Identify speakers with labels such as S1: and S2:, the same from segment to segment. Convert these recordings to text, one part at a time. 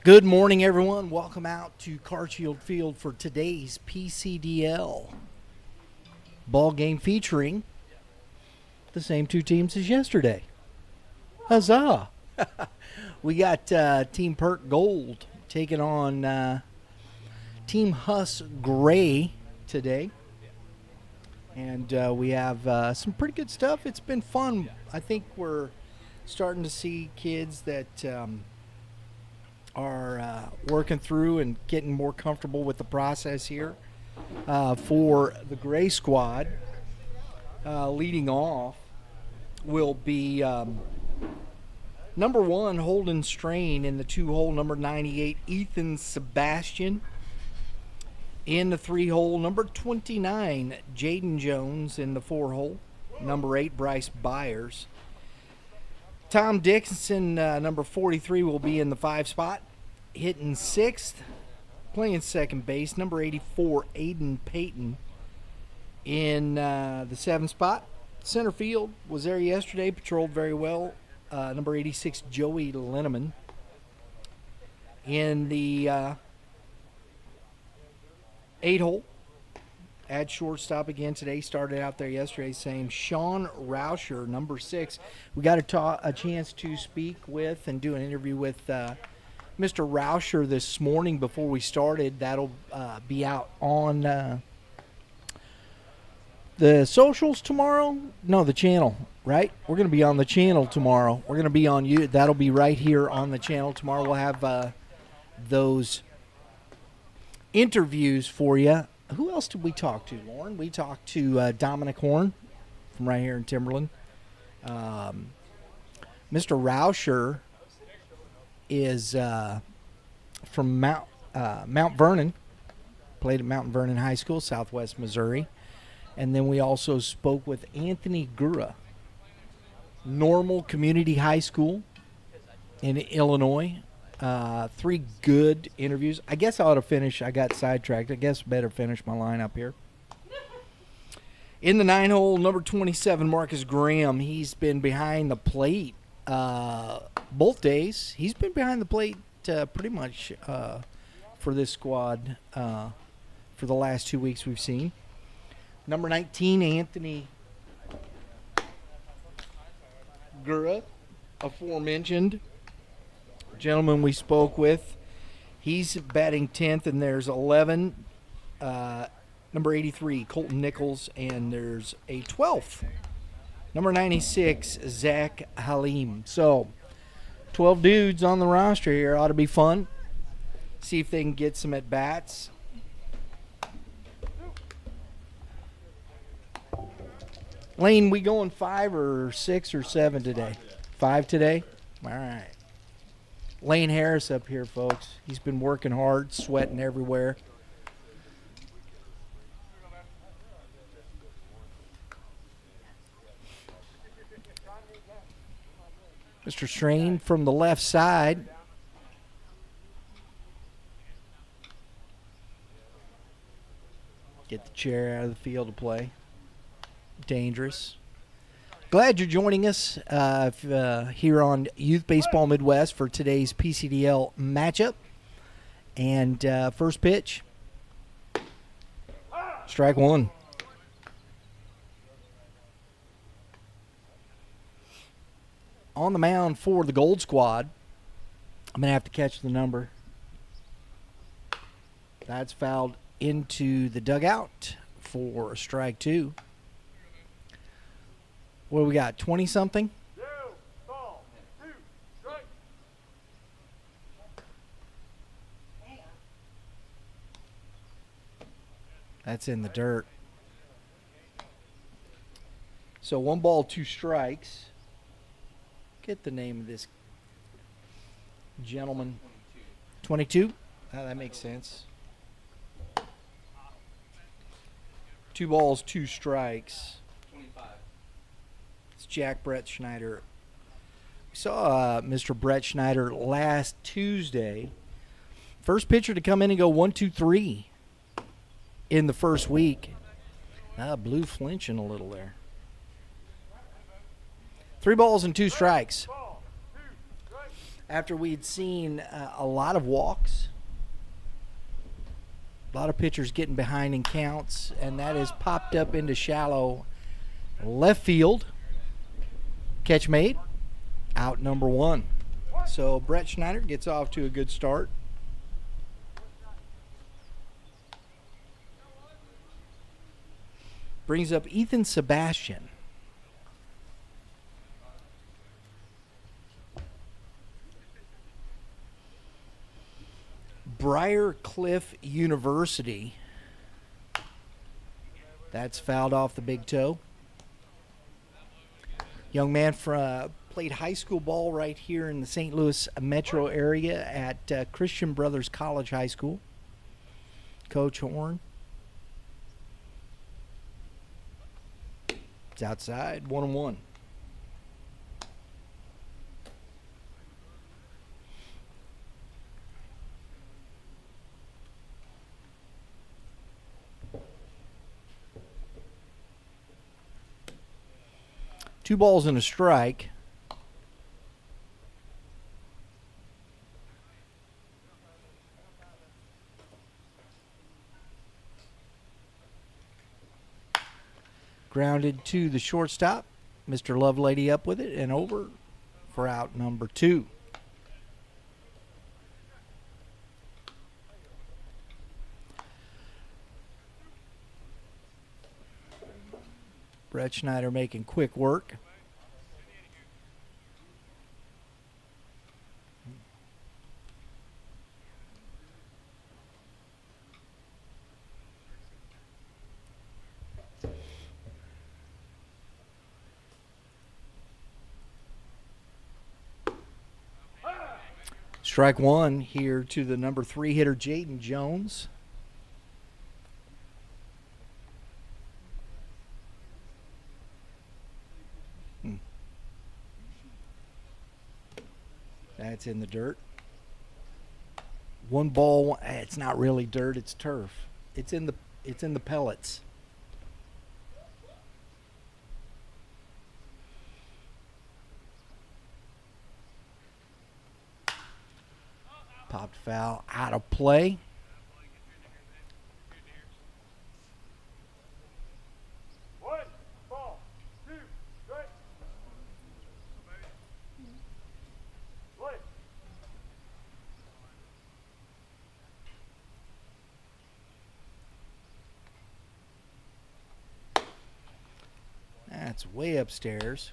S1: Good morning, everyone. Welcome out to CarShield Field for today's PCDL ball game featuring the same two teams as yesterday. Huzzah! We got Team Perk Gold taking on Team Huss Gray today. And we have some pretty good stuff. It's been fun. I think we're starting to see kids that are working through and getting more comfortable with the process here. For the Gray squad, leading off will be number 1, Holden Strain in the 2-hole, number 98, Ethan Sebastian. In the 3-hole, number 29, Jaden Jones. In the 4-hole, number 8, Bryce Byers. Tom Dixon, number 43, will be in the 5 spot. Hitting 6th, playing second base, number 84, Aiden Payton. In the 7 spot, center field, was there yesterday, patrolled very well. Number 86, Joey Linneman. In the 8-hole, at shortstop again today, started out there yesterday, same Sean Rauscher, number 6. We got a chance to speak with and do an interview with Mr. Rauscher this morning before we started. That'll be out on the socials tomorrow. No, the channel, right? We're going to be on the channel tomorrow. We're going to be on you. That'll be right here on the channel tomorrow. We'll have those interviews for you. Who else did we talk to, Lauren? We talked to Dominic Horn from right here in Timberland. Mr. Rauscher is from Mount Vernon, played at Mount Vernon High School, Southwest Missouri. And then we also spoke with Anthony Gura, Normal Community High School in Illinois. 3 good interviews. I guess I ought to finish. I got sidetracked. I guess better finish my lineup here. In the 9-hole, number 27, Marcus Graham. He's been behind the plate both days. He's been behind the plate pretty much for this squad for the last 2 weeks we've seen. Number 19, Anthony Gura, aforementioned gentleman we spoke with. He's batting 10th, and there's 11, number 83, Colton Nichols, and there's a 12th, number 96, Zach Halim. So 12 dudes on the roster here. Ought to be fun. See if they can get some at-bats. Lane, we going 5 or 6 or 7 today? 5 today? All right. Lane Harris up here, folks. He's been working hard, sweating everywhere. Mr. Strain from the left side. Get the chair out of the field to play. Dangerous. Glad you're joining us here on Youth Baseball Midwest for today's PCDL matchup. And first pitch, strike 1. On the mound for the Gold Squad, I'm going to have to catch the number. That's fouled into the dugout for strike 2. What do we got, 20-something? That's in the dirt. So 1 ball, 2 strikes. Get the name of this gentleman. 22? That makes sense. 2 balls, 2 strikes. It's Jack Brett Schneider. We saw Mr. Brett Schneider last Tuesday. First pitcher to come in and go 1-2-3 in the first week. Blue flinching a little there. 3 balls and 2 strikes. after we'd seen a lot of walks, a lot of pitchers getting behind in counts, and that has popped up into shallow left field. Catch made, out number 1. So Brett Schneider gets off to a good start. Brings up Ethan Sebastian. Briar Cliff University. That's fouled off the big toe. Young man played high school ball right here in the St. Louis metro area at Christian Brothers College High School. Coach Horn. It's outside, 1-1. Two balls and a strike. Grounded to the shortstop. Mr. Lovelady up with it and over for out number 2. Brett Schneider making quick work. Strike 1 here to the number 3 hitter, Jaden Jones. That's in the dirt. One ball. It's not really dirt. It's turf. It's in the pellets. Popped foul out of play. That's way upstairs.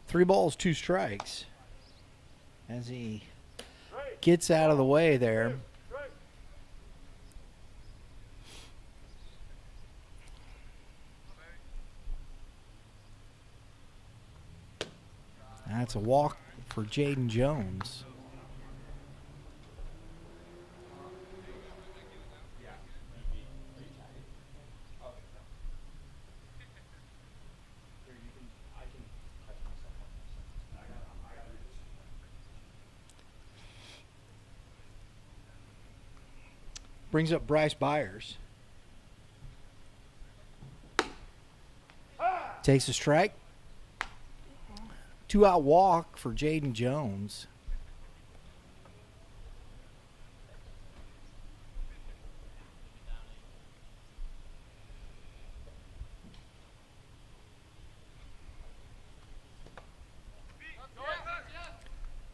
S1: Three balls, 2 strikes. As he gets out of the way there. That's a walk for Jaden Jones. Brings up Bryce Byers. Takes a strike. 2-out walk for Jaden Jones.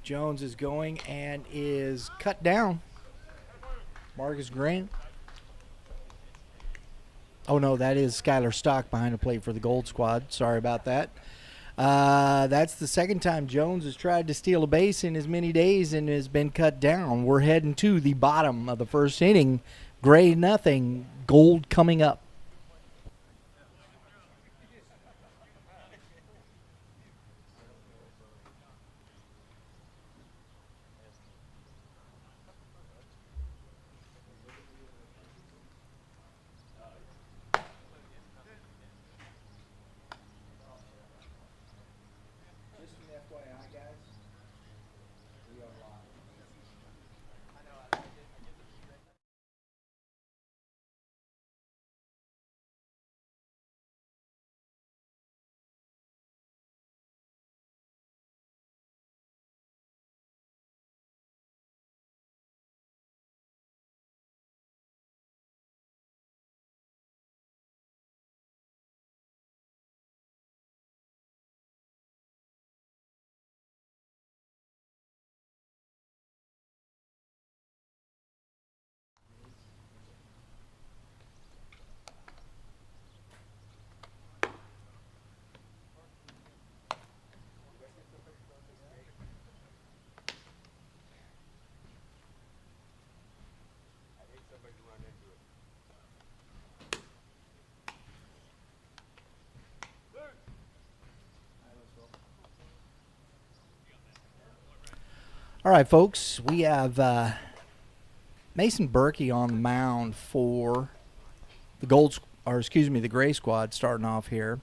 S1: Jones is going and is cut down. Marcus Grant. Oh, no, that is Skylar Stock behind the plate for the Gold Squad. Sorry about that. That's the second time Jones has tried to steal a base in as many days and has been cut down. We're heading to the bottom of the first inning. Gray nothing, Gold coming up. All right, folks, we have Mason Berkey on the mound for the the Gray Squad starting off here.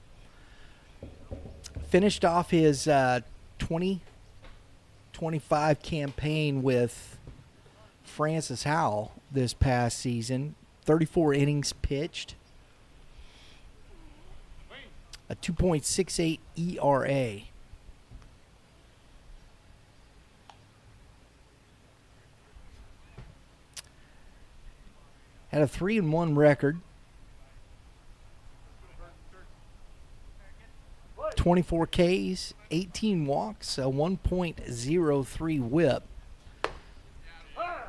S1: Finished off his 2025 campaign with Francis Howell this past season. 34 innings pitched, a 2.68 ERA. Had a 3-1 record. 24 Ks, 18 walks, a 1.03 whip.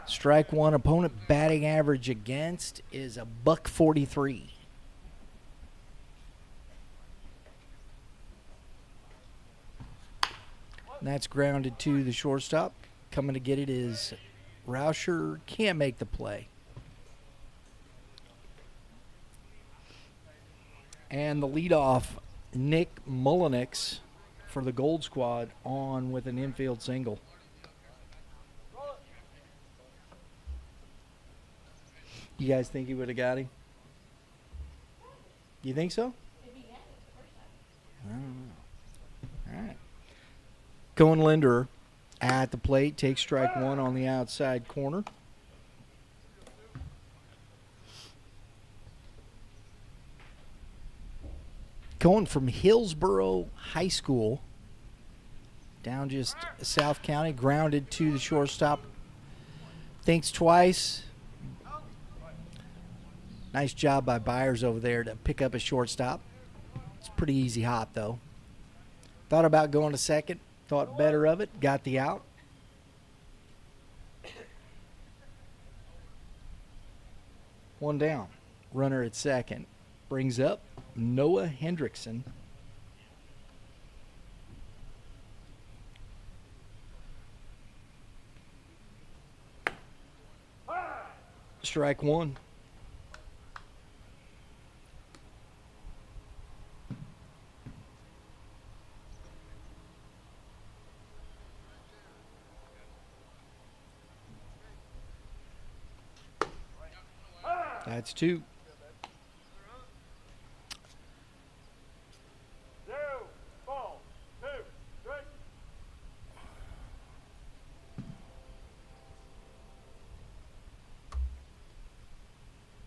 S1: Strike one. Opponent batting average against is a .143. And that's grounded to the shortstop. Coming to get it is Rauscher. Can't make the play. And the leadoff, Nick Mullenix for the Gold Squad on with an infield single. You guys think he would have got him? You think so? I don't know. All right. Cohen Linder at the plate, takes strike one on the outside corner. Cohen from Hillsboro High School, down just South County, grounded to the shortstop. Thinks twice. Nice job by Byers over there to pick up a shortstop. It's a pretty easy hop, though. Thought about going to second. Thought better of it. Got the out. One down. Runner at second. Brings up Noah Hendrickson. Strike one. That's two.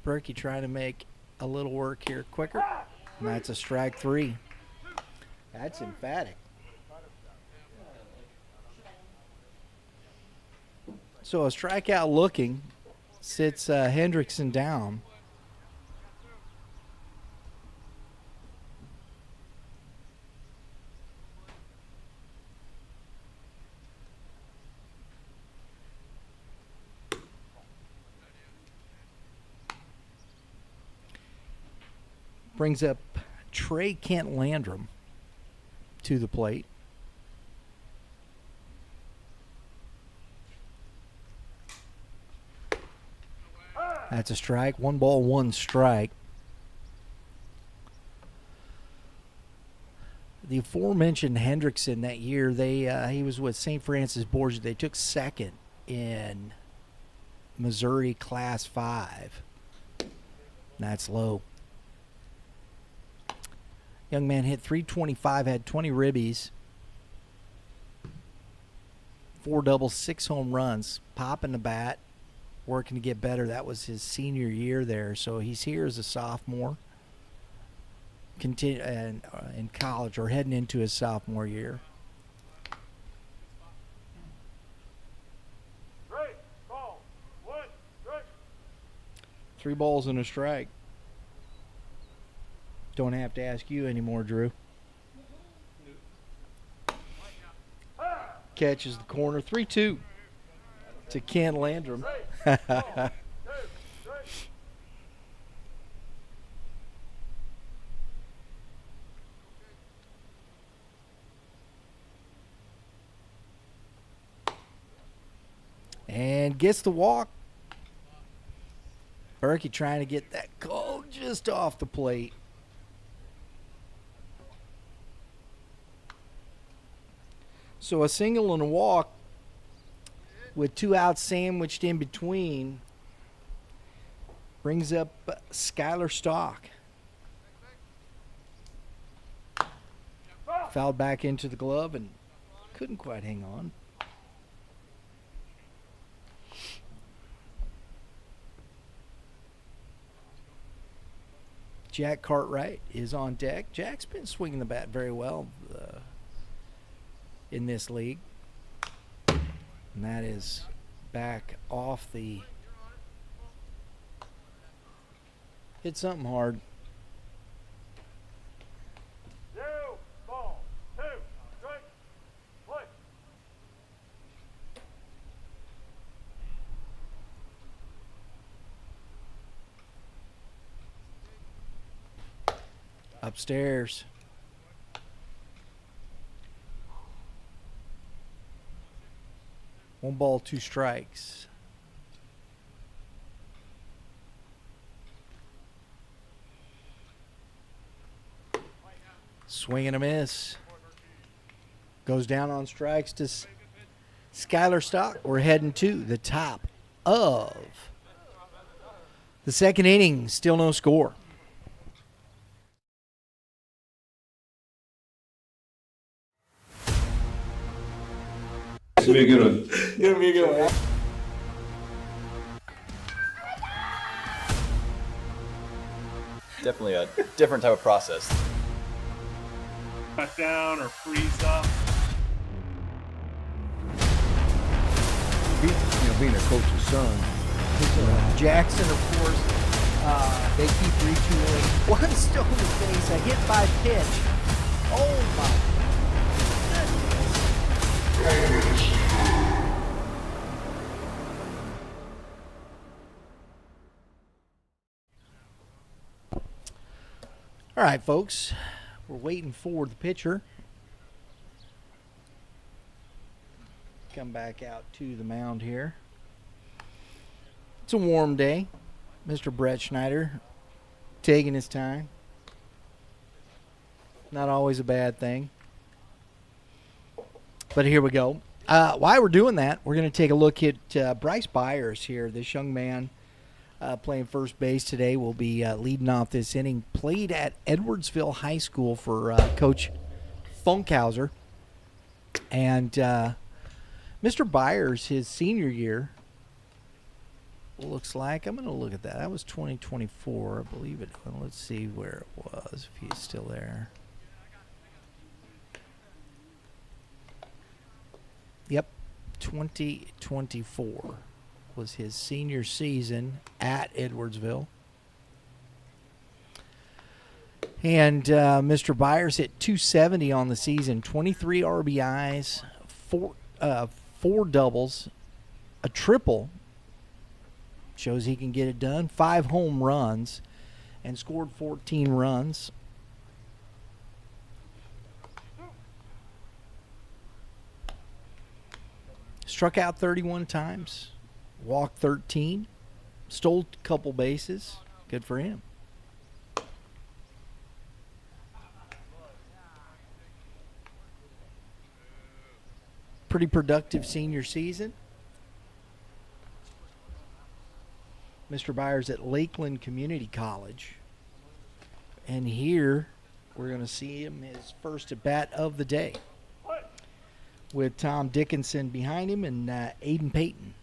S1: Berkey trying to make a little work here quicker. And that's a strike three. That's emphatic. So a strikeout looking. Sits Hendrickson down. Brings up Trey Kent Landrum to the plate. That's a strike. 1 ball, 1 strike. The aforementioned Hendrickson that year, he was with St. Francis Borgia. They took second in Missouri Class 5. That's low. Young man hit .325, had 20 ribbies, 4 doubles, 6 home runs, popping the bat, working to get better. That was his senior year there. So he's here as a sophomore, in college, or heading into his sophomore year. 3 balls and a strike. Don't have to ask you anymore, Drew. Catches the corner. 3-2 to Kent Landrum. And gets the walk. Berkey trying to get that call just off the plate. So a single and a walk with 2 outs sandwiched in between, brings up Skylar Stock. Fouled back into the glove and couldn't quite hang on. Jack Cartwright is on deck. Jack's been swinging the bat very well in this league. And that is back off the... Hit something hard. Upstairs. One ball, 2 strikes. Swing and a miss. Goes down on strikes to Skylar Stock. We're heading to the top of the second inning. Still no score.
S2: Give me a good one.
S3: Give me a good one.
S4: Definitely a different type of process.
S5: Cut down or freeze up.
S3: Being a coach's son.
S1: Jackson, of course, they keep retooling. One stone to face, a hit by pitch. Oh my goodness. All right, folks, we're waiting for the pitcher. Come back out to the mound here. It's a warm day. Mr. Brett Schneider taking his time. Not always a bad thing. But here we go. While we're doing that, we're going to take a look at Bryce Byers here. This young man playing first base today will be leading off this inning. Played at Edwardsville High School for Coach Funkhauser. And Mr. Byers, his senior year, looks like, I'm going to look at that. That was 2024, I believe it. Well, let's see where it was, if he's still there. Yep, 2024 was his senior season at Edwardsville. And Mr. Byers hit 270 on the season, 23 RBIs, four doubles, a triple. Shows he can get it done. 5 home runs and scored 14 runs. Struck out 31 times, walked 13, stole a couple bases. Good for him. Pretty productive senior season. Mr. Byers at Lakeland Community College. And here we're going to see him his first at bat of the day, with Tom Dickinson behind him and Aiden Payton.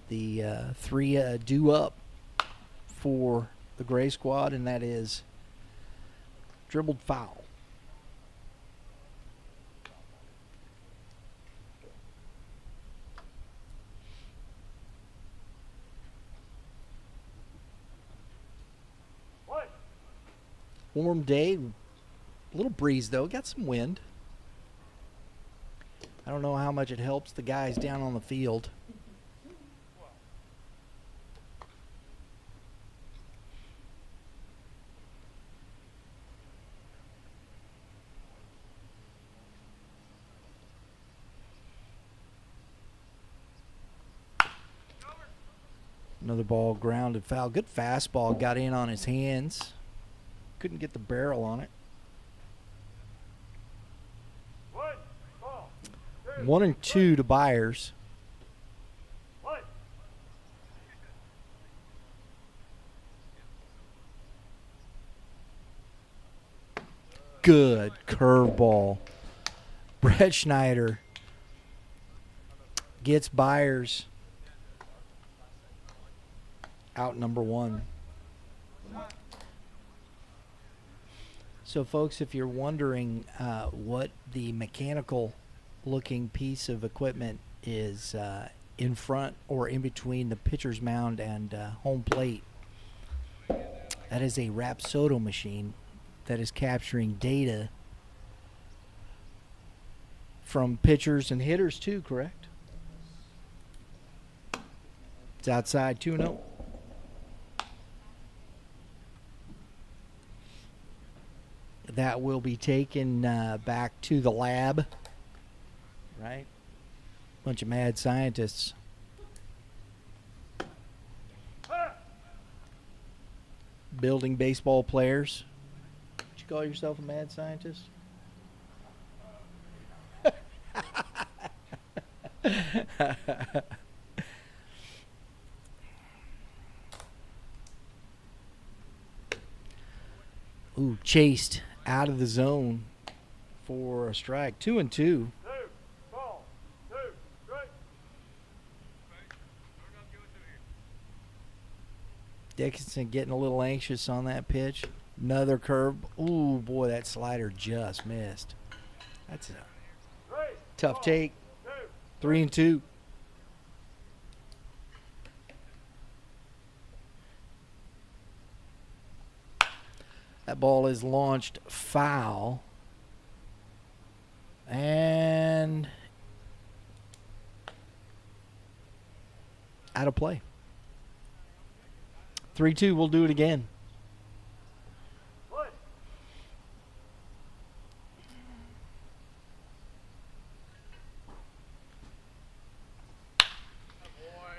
S1: The 3 due up for the Gray Squad, and that is dribbled foul. Warm day, a little breeze though, got some wind. I don't know how much it helps the guys down on the field. Another ball grounded foul. Good fastball, got in on his hands. Couldn't get the barrel on it. 1-2 to Byers. good curveball. Brett Schneider gets Byers out number 1. So, folks, if you're wondering what the mechanical looking piece of equipment is in front or in between the pitcher's mound and home plate, that is a Rapsodo machine that is capturing data from pitchers and hitters too, correct? It's outside 2-0. That will be taken back to the lab, right? Bunch of mad scientists. Building baseball players. Would you call yourself a mad scientist? Ooh, chased out of the zone for a strike. 2-2. Dickinson getting a little anxious on that pitch. Another curve. Ooh, boy, that slider just missed. That's a tough take. 3-2. That ball is launched foul. And out of play. 3-2, we'll do it again.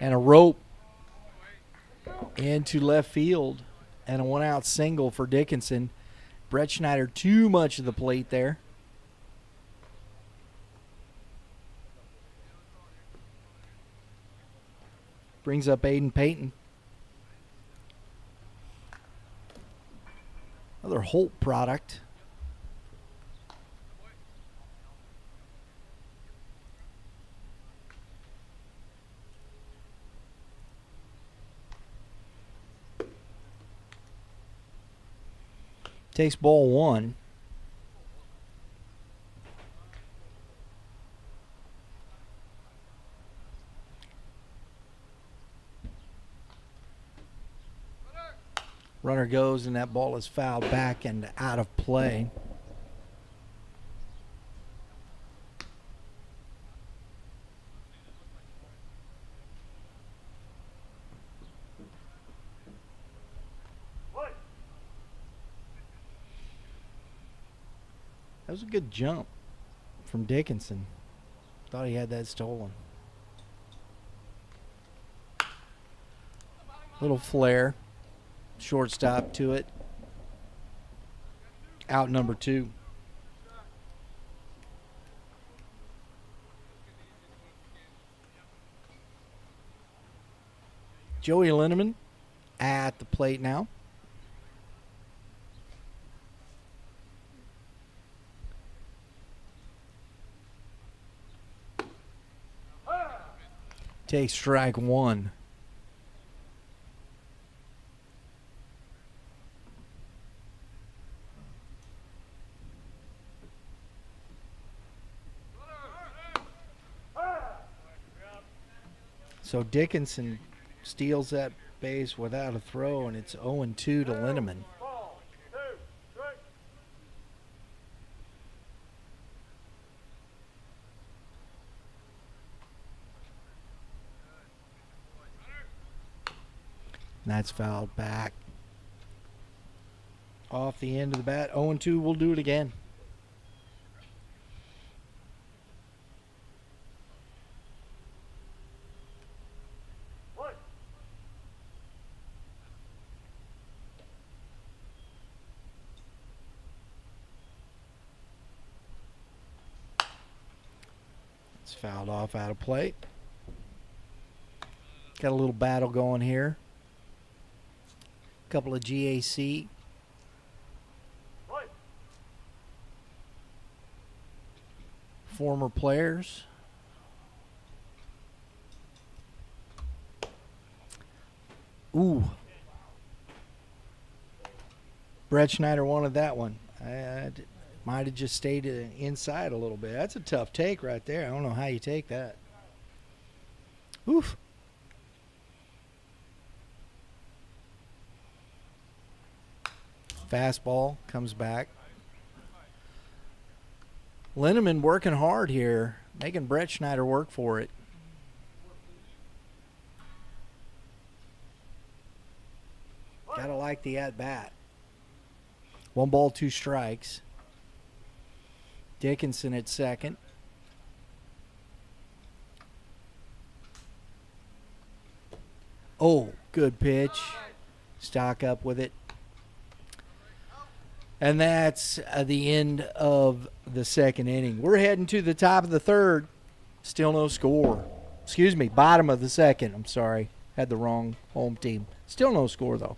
S1: And a rope into left field. And a 1-out single for Dickinson. Brett Schneider too much of the plate there. Brings up Aiden Payton. Another Holt product. Takes ball 1. Runner goes, and that ball is fouled back and out of play. That was a good jump from Dickinson. Thought he had that stolen. Little flare. Shortstop to it. Out number 2. Joey Linneman at the plate now. Takes strike 1. So Dickinson steals that base without a throw, and it's 0-2 to Linneman. And that's fouled back. Off the end of the bat. 0-2, we'll do it again. It's fouled off out of play. Got a little battle going here. Couple of GAC. former players. Ooh. Brett Schneider wanted that one. I might have just stayed inside a little bit. That's a tough take right there. I don't know how you take that. Oof. Fastball comes back. Linneman working hard here, making Brett Schneider work for it. Gotta like the at-bat. 1 ball, 2 strikes. Dickinson at second. Oh, good pitch. Stock up with it. And that's the end of the second inning. We're heading to the top of the third. Still no score. Excuse me, bottom of the second. I'm sorry. Had the wrong home team. Still no score, though.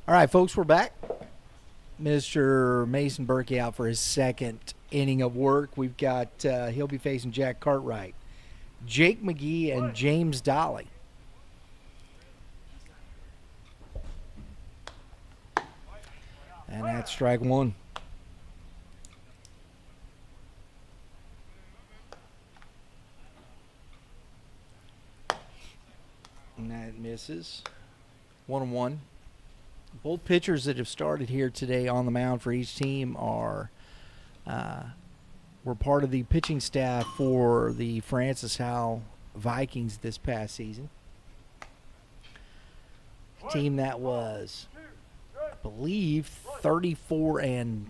S1: All right, folks, we're back. Mr. Mason Berkey out for his second inning of work. We've got, he'll be facing Jack Cartwright, Jake McGee, and James Dolly. And that's strike one. And that misses. 1-1. Both pitchers that have started here today on the mound for each team were part of the pitching staff for the Francis Howell Vikings this past season. A team that was, I believe, 34-3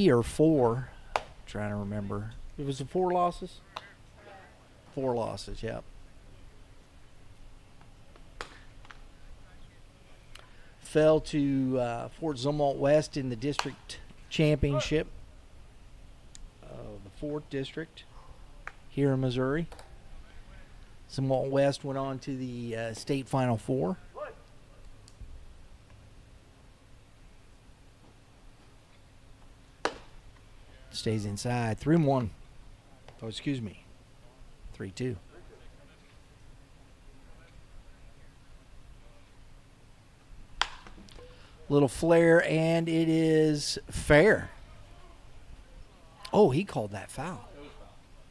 S1: or 4. I'm trying to remember. It was the 4 losses? 4 losses, yep. Fell to Fort Zumwalt West in the district championship of the 4th district here in Missouri. Zumwalt West went on to the state Final Four. Stays inside. 3-1. Oh, excuse me. 3-2. Little flare, and it is fair. Oh, he called that foul.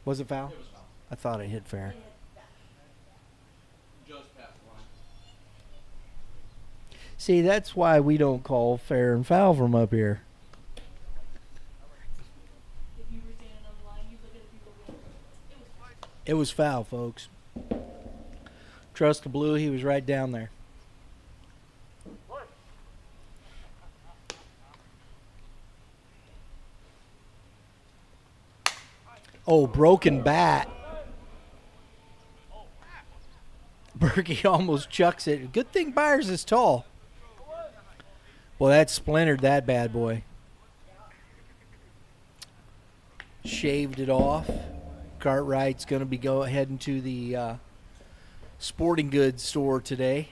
S1: Was it foul? I thought it hit fair. See, that's why we don't call fair and foul from up here. It was foul, folks. Trust the blue, he was right down there. Oh, broken bat. Berkey almost chucks it. Good thing Byers is tall. Well, that splintered that bad boy. Shaved it off. Cartwright's going to be heading to the sporting goods store today.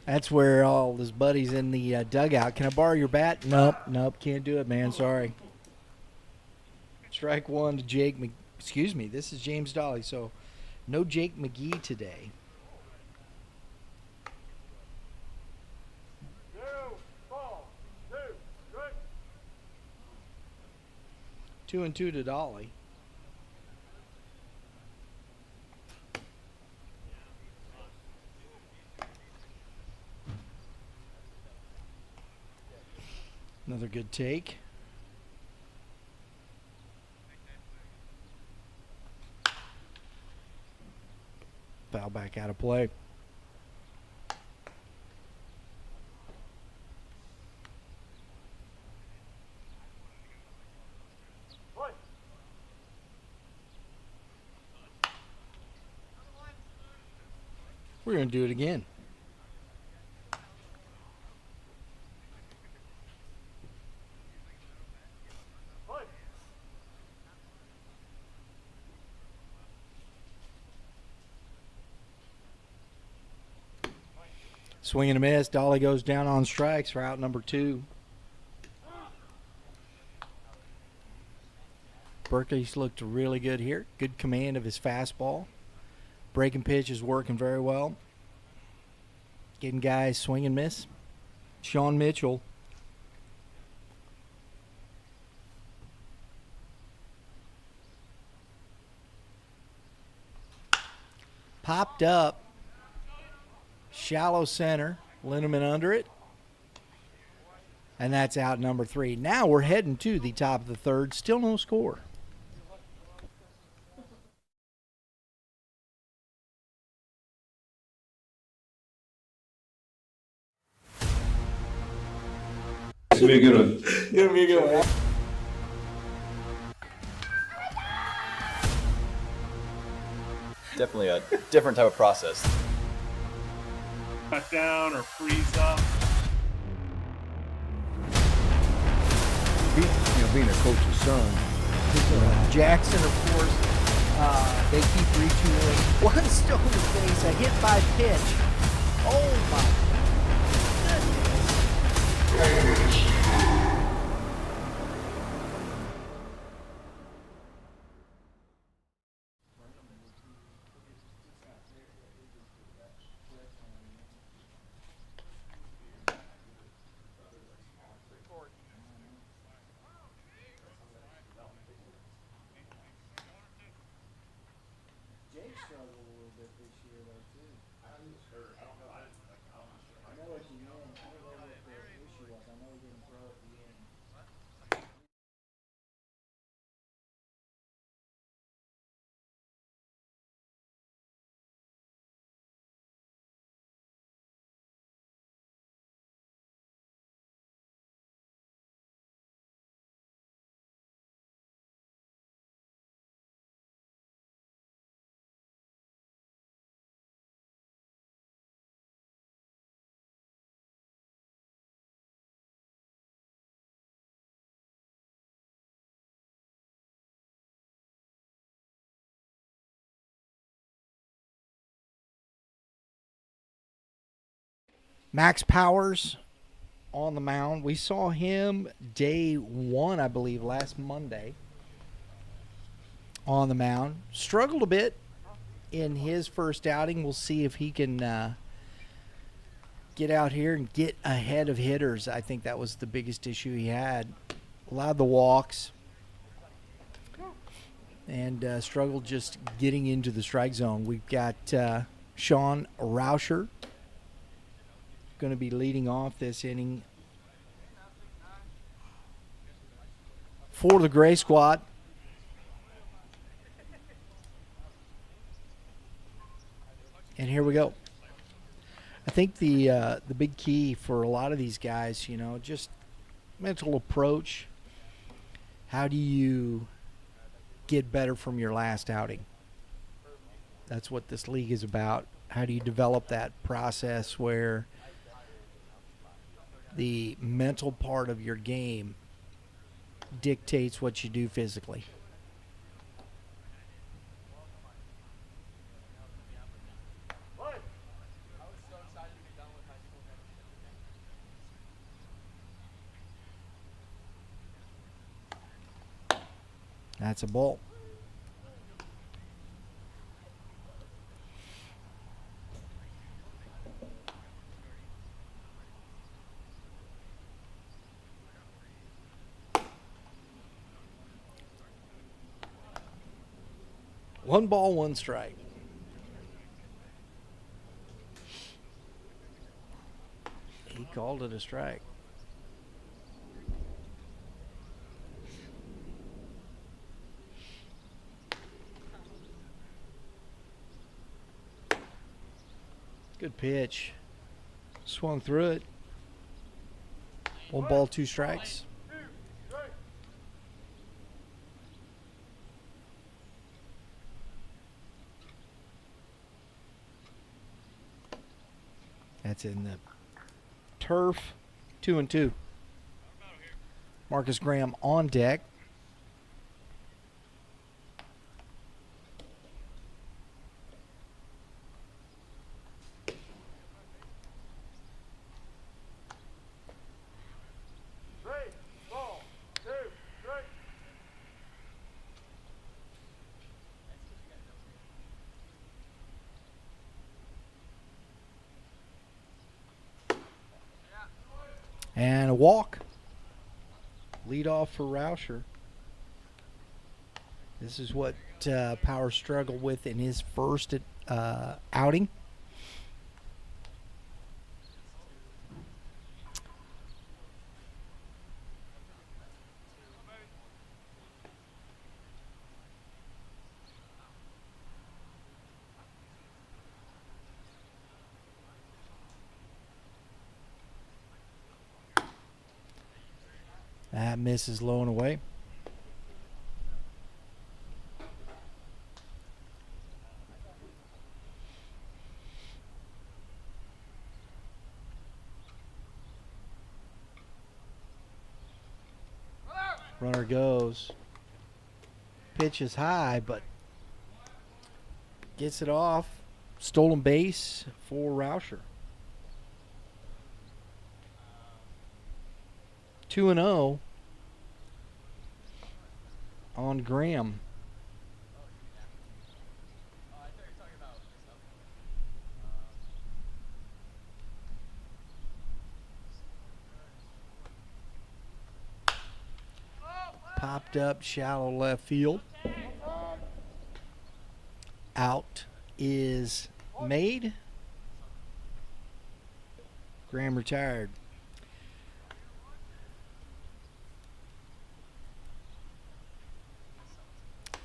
S1: That's where all his buddies in the dugout. Can I borrow your bat? Nope, can't do it, man. Sorry. Strike one to Jake. Excuse me, this is James Dolly, so no Jake McGee today. 2-2 to Dolly. Another good take. Foul back out of play. We're going to do it again. Swing and a miss. Dolly goes down on strikes for out number 2. Berkeley's looked really good here. Good command of his fastball. Breaking pitch is working very well. Getting guys swing and miss. Sean Mitchell. Popped up. Shallow center. Linneman under it. And that's out number 3. Now we're heading to the top of the third. Still no score.
S2: It's gonna be a good one.
S3: Gonna be a good one.
S4: Definitely a different type of process.
S5: Cut down or freeze up.
S3: Being a coach's son.
S1: Jackson, of course, they keep retooling. One stone to face, a hit by pitch. Oh my goodness. Max Powers on the mound. We saw him day 1, I believe, last Monday on the mound. Struggled a bit in his first outing. We'll see if he can get out here and get ahead of hitters. I think that was the biggest issue he had. Allowed the walks and struggled just getting into the strike zone. We've got Sean Rauscher going to be leading off this inning for the Gray Squad. And here we go. I think the big key for a lot of these guys, just mental approach. How do you get better from your last outing? That's what this league is about. How do you develop that process where the mental part of your game dictates what you do physically? That's a ball. One ball, one strike. He called it a strike. Good pitch. Swung through it. One ball, two strikes. That's in the turf. 2-2. Marcus Graham on deck. And a walk. Lead off for Rauscher. This is what Power struggled with in his first outing. That misses low and away. Runner goes. Pitch is high, but gets it off. Stolen base for Rauscher. 2-0 on Graham. Popped up shallow left field. Out is made. Graham retired.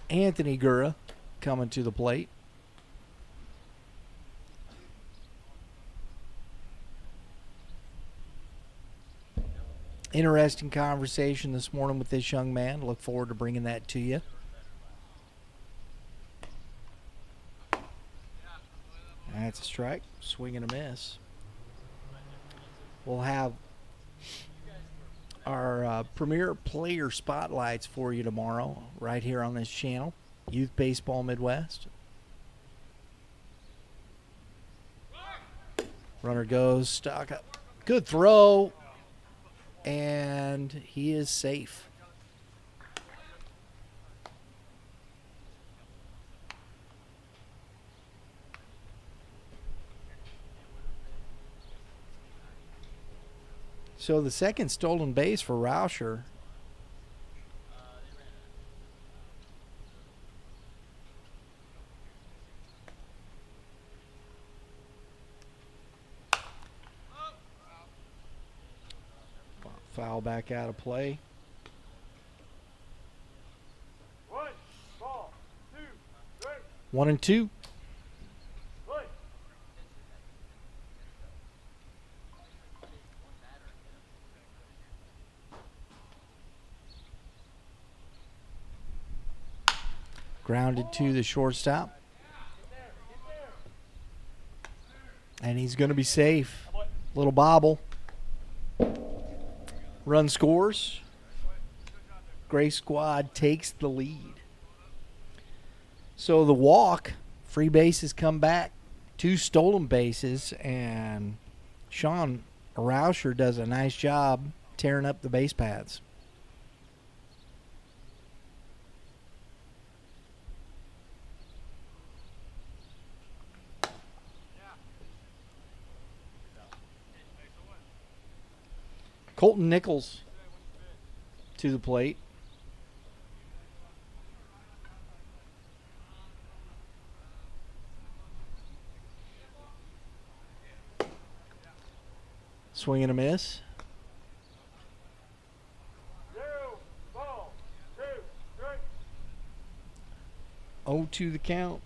S1: Anthony Gura coming to the plate. Interesting conversation this morning with this young man. Look forward to bringing that to you. That's a strike. Swing and a miss. We'll have our premier player spotlights for you tomorrow right here on this channel. Youth Baseball Midwest. Runner goes, stock up. Good throw. And he is safe. So the second stolen base for Rauscher. Foul back out of play. 1-2. Grounded to the shortstop. And he's going to be safe. Little bobble. Run scores. Gray squad takes the lead. So the walk, free bases come back, 2 stolen bases, and Sean Rauscher does a nice job tearing up the base paths. Colton Nichols to the plate. Swing and a miss. 0-2 the count.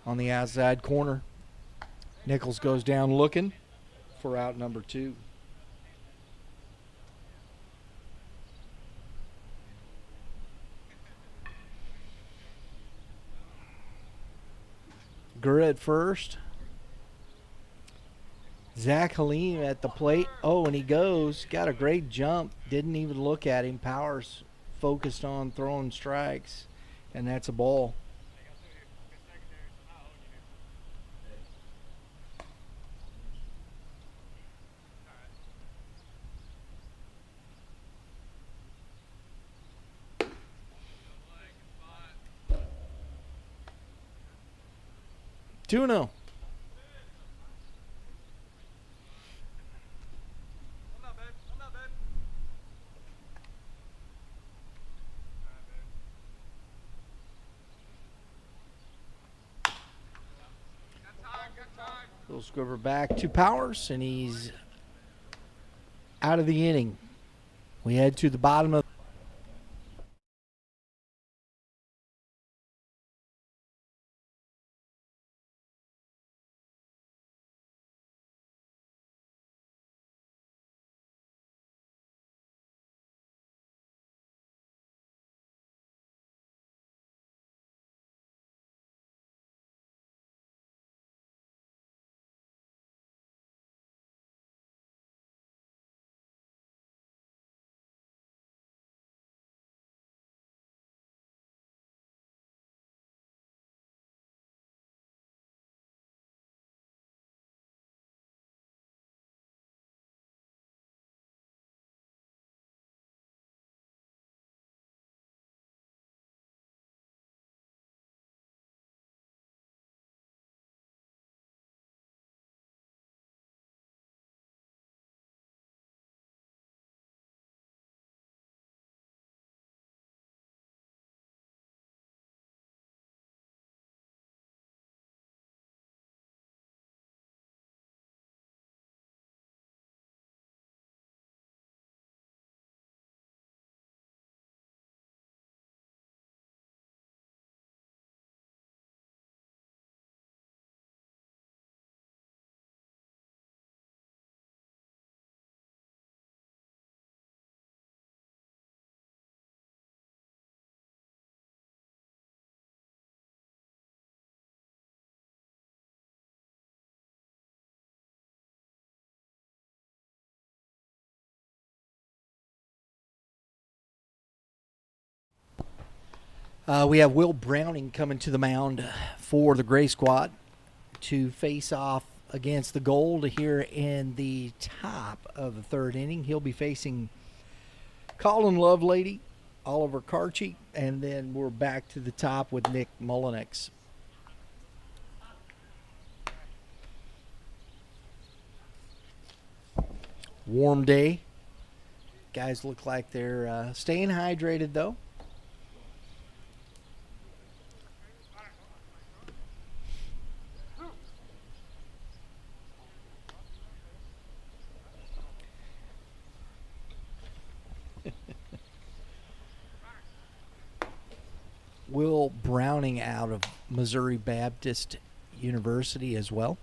S1: On the outside corner, Nichols goes down looking for out number 2. Gura at first. Zach Halim at the plate. Oh, and he goes. Got a great jump. Didn't even look at him. Powers focused on throwing strikes, and that's a ball. Two 0. Little squiver back to Powers, and he's out of the inning. We head to the bottom of we have Will Browning coming to the mound for the Gray Squad to face off against the Gold here in the top of the 3rd inning. He'll be facing Colin Lovelady, Oliver Karchi, and then we're back to the top with Nick Mullenix. Warm day. Guys look like they're staying hydrated, though. Will Browning out of Missouri Baptist University as well.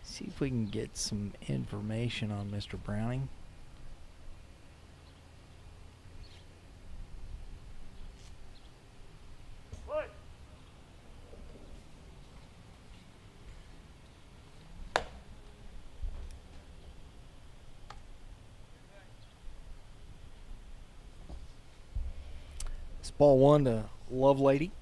S1: See if we can get some information on Mr. Browning. Ball 1 to Lovelady.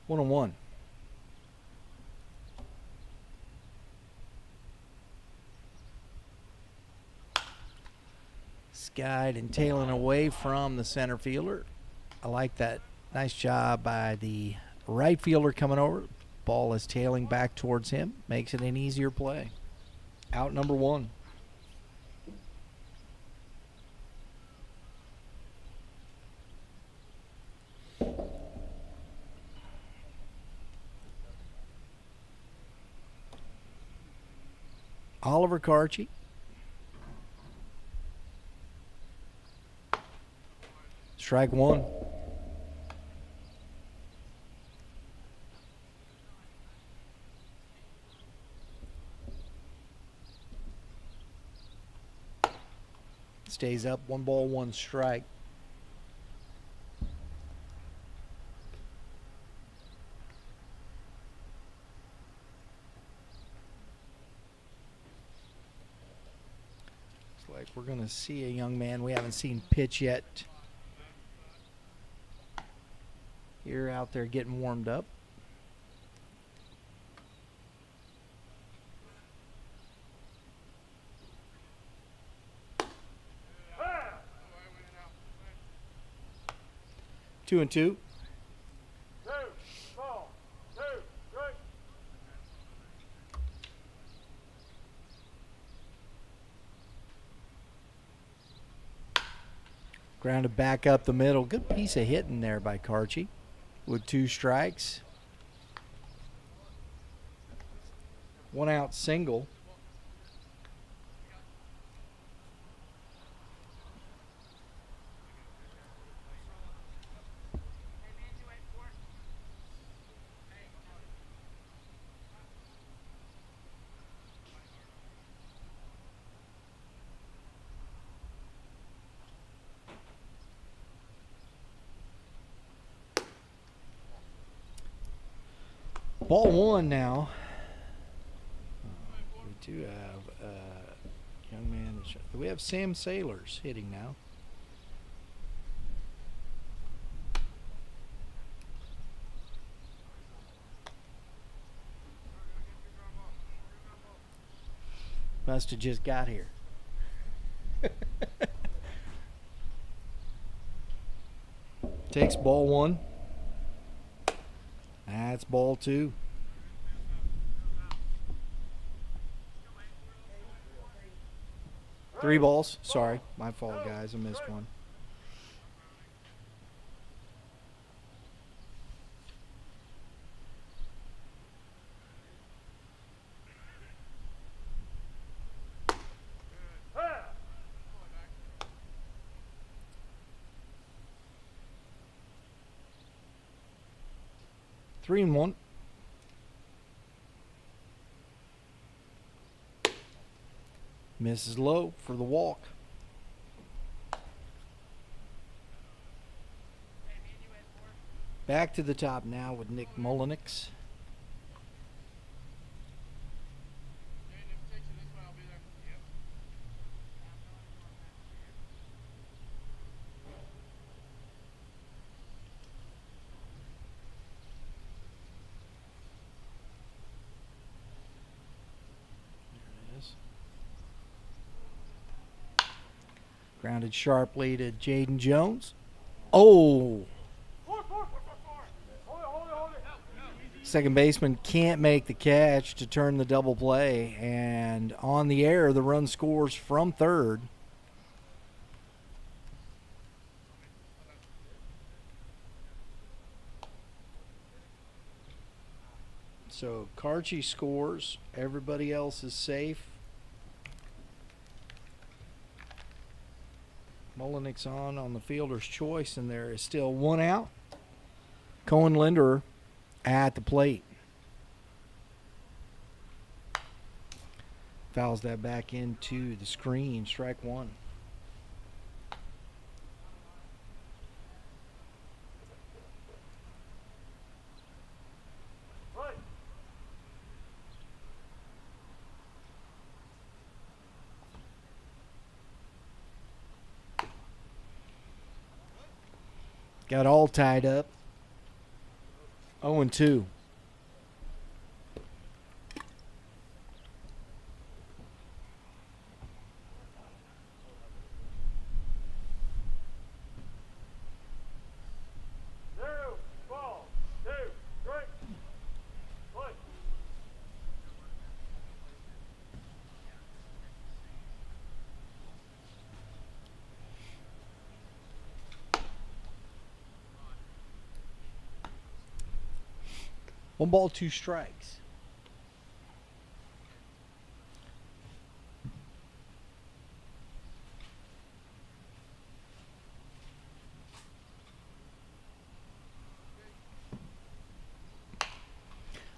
S1: One on one. Skied and tailing away from the center fielder. I like that. Nice job by the right fielder coming over. Ball is tailing back towards him. Makes it an easier play. Out number 1. Oliver Carchi. Strike 1. Stays up. 1 ball, 1 strike. Looks like we're going to see a young man we haven't seen pitch yet. Here out there getting warmed up. Two and two. Grounded back up the middle. Good piece of hitting there by Carchi with 2 strikes. 1 out single. Ball 1 now. We do have a young man. We have Sam Sailors hitting now. Must have just got here. Takes ball 1. That's ball 2. Three balls. Sorry. My fault, guys. I missed one. Three and one. Misses low for the walk. Back to the top now with Nick Mullenix. Grounded sharply to Jaden Jones. Oh! Second baseman can't make the catch to turn the double play. And on the air, the run scores from third. So Carchi scores. Everybody else is safe. Mullenix on the fielder's choice, and there is still one out. Cohen Linder at the plate. Fouls that back into the screen. Strike one. Got all tied up. 0-2. One ball, two strikes.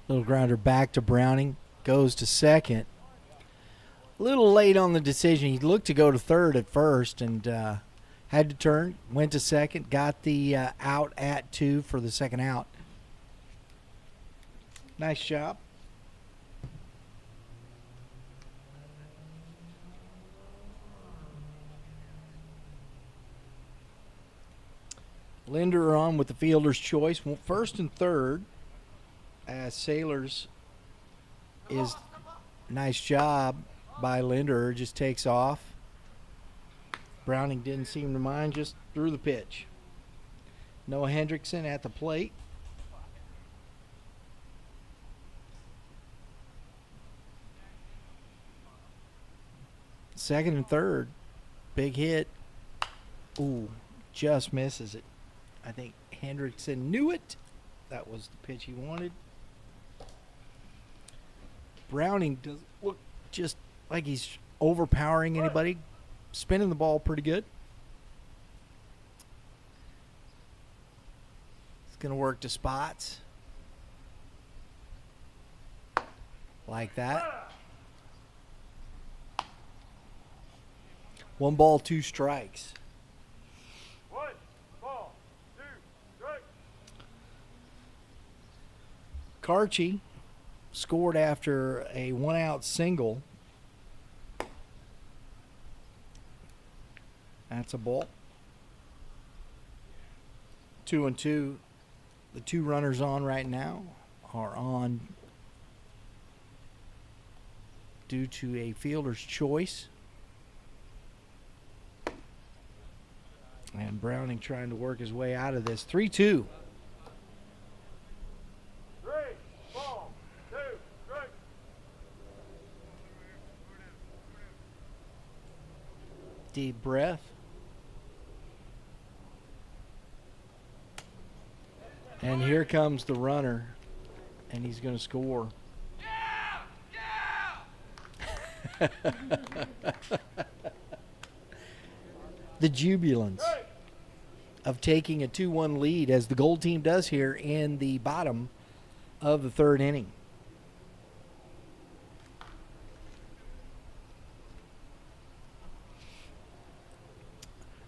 S1: Little grounder back to Browning. Goes to second. A little late on the decision. He looked to go to third at first and had to turn. Went to second. Got the out at 2 for the second out. Nice job. Linder on with the fielder's choice. First and third. As Sailors is nice job by Linder. Just takes off. Browning didn't seem to mind. Just threw the pitch. Noah Hendrickson at the plate. Second and third. Big hit. Ooh, just misses it. I think Hendrickson knew it. That was the pitch he wanted. Browning does look just like he's overpowering anybody. Spinning the ball pretty good. It's going to work to spots. Like that. One ball, two strikes.
S5: One ball, two strikes.
S1: Karchi scored after a one-out single. That's a ball. 2-2. The two runners on right now are on due to a fielder's choice. And Browning trying to work his way out of this. 3-2.
S5: 3 ball, 2 strikes.
S1: Deep breath. And here comes the runner. And he's going to score. The jubilance of taking a 2-1 lead, as the Gold team does here in the bottom of the third inning.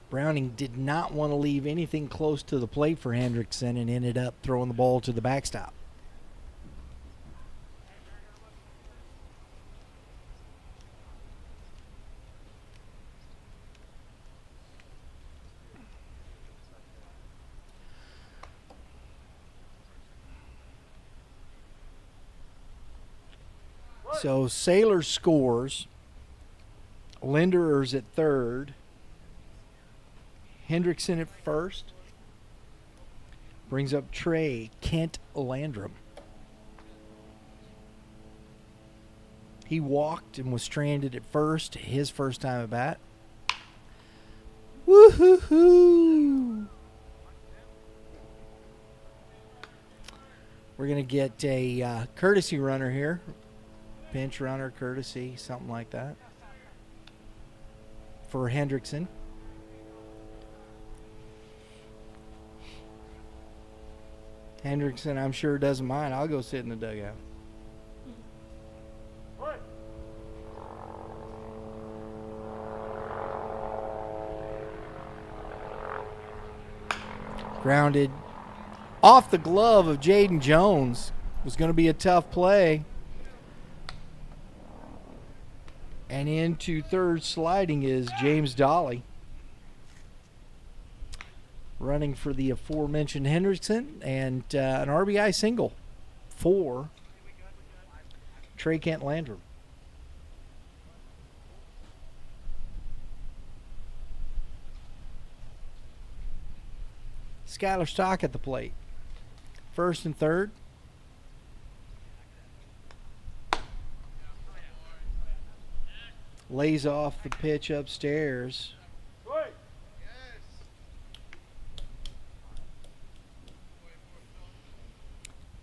S1: Browning did not want to leave anything close to the plate for Hendrickson and ended up throwing the ball to the backstop. So Sailor scores. Linderer's at third. Hendrickson at first. Brings up Trey Kent Landrum. He walked and was stranded at first, his first time at bat. Woo-hoo-hoo! We're going to get a courtesy runner here. Pinch runner, courtesy, something like that. For Hendrickson. Hendrickson, I'm sure, doesn't mind. I'll go sit in the dugout. Grounded off the glove of Jaden Jones. Was going to be a tough play. And into third sliding is James Dolly. running for the aforementioned Hendrickson, and an RBI single for Trey Kent Landrum. Skylar Stock at the plate. First and third. Lays off the pitch upstairs.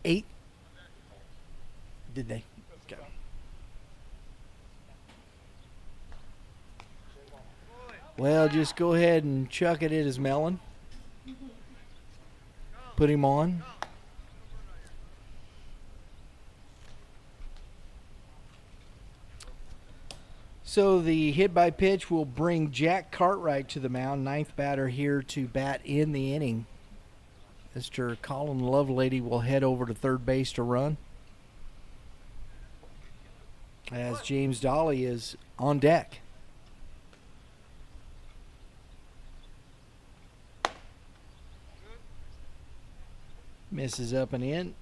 S1: 8. Did they? Okay. Well, just go ahead and chuck it at his melon. Put him on. So the hit by pitch will bring Jack Cartwright to the mound, 9th batter here to bat in the inning. Mr. Colin Lovelady will head over to third base to run, as James Dolly is on deck. Misses up and in.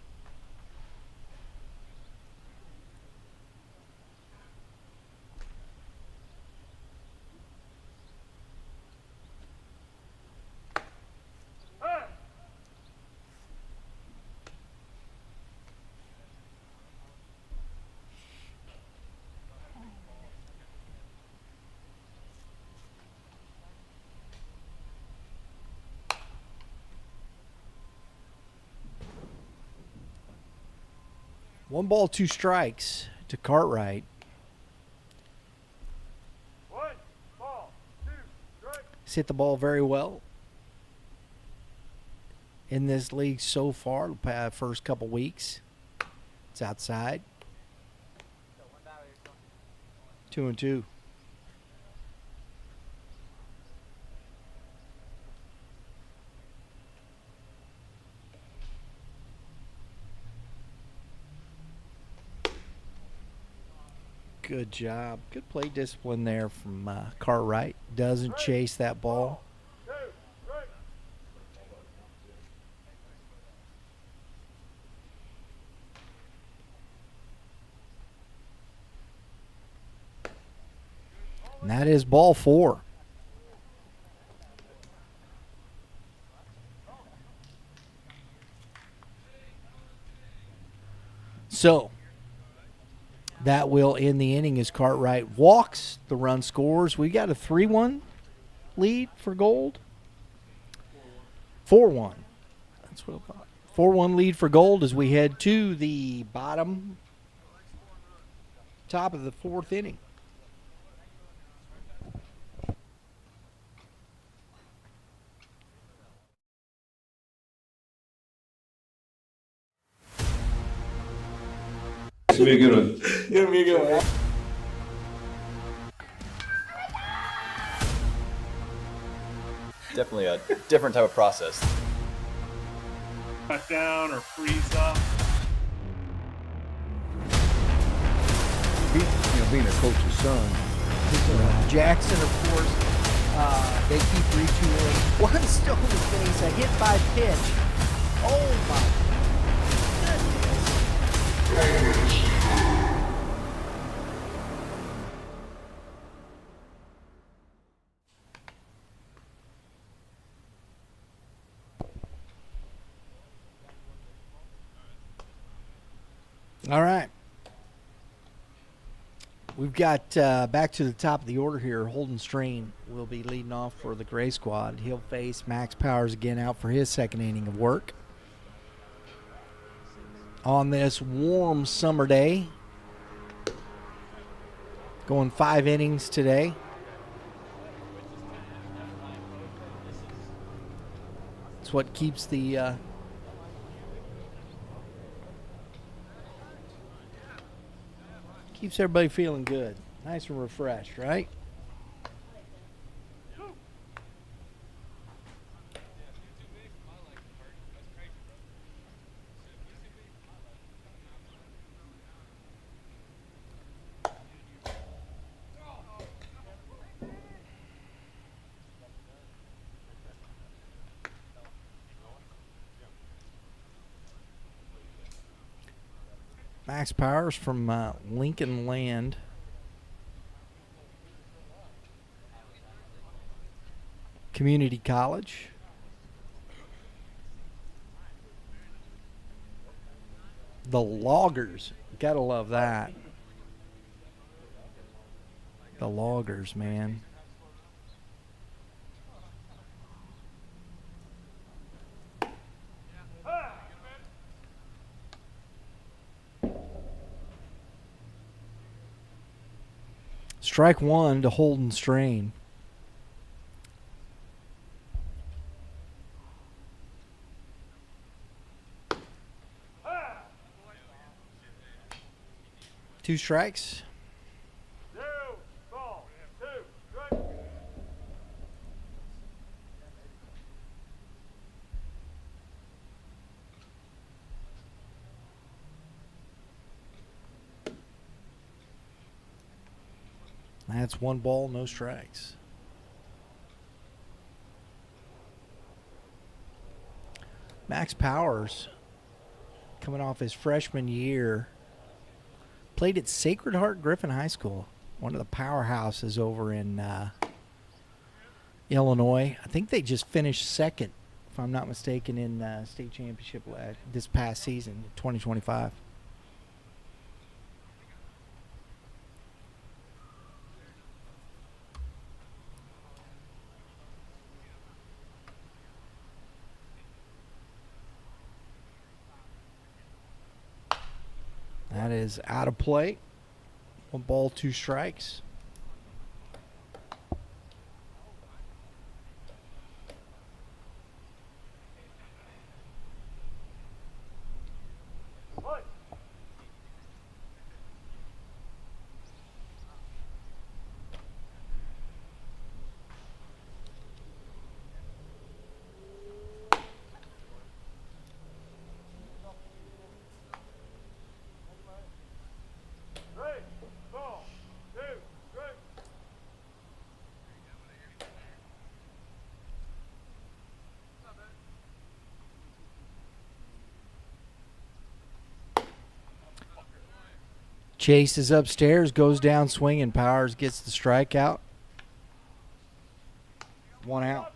S1: One ball, 2 strikes to Cartwright. He's hit the ball very well in this league so far, the first couple weeks. It's outside. 2-2. Good job. Good play discipline there from Cartwright. Doesn't chase that ball. And that is ball 4. So that will end the inning as Cartwright walks. The run scores. We got a 3-1 lead for Gold. 4-1. That's what I thought. 4-1 lead for Gold as we head to the top of the 4th inning.
S2: It's gonna be a good one.
S3: Give me a good one.
S4: Definitely a different type of process.
S5: Cut down or freeze up.
S3: Being a coach's son.
S1: Jackson, of course, they keep retooling. One stone base, a hit by pitch. Oh my goodness. All right. We've got back to the top of the order here. Holden Strain will be leading off for the Gray Squad. He'll face Max Powers again out for his second inning of work. On this warm summer day, going 5 innings today. It's what keeps the keeps everybody feeling good. Nice and refreshed, right? Max Powers from Lincoln Land. Community College. The Loggers. Gotta love that. The Loggers, man. Strike one to Holden Strain. Two strikes. That's 1 ball, no strikes. Max Powers, coming off his freshman year, played at Sacred Heart Griffin High School, one of the powerhouses over in Illinois. I think they just finished second, if I'm not mistaken, in state championship this past season, 2025. That is out of play. 1 ball, 2 strikes. Chase is upstairs, goes down swinging. Powers gets the strikeout. 1 out.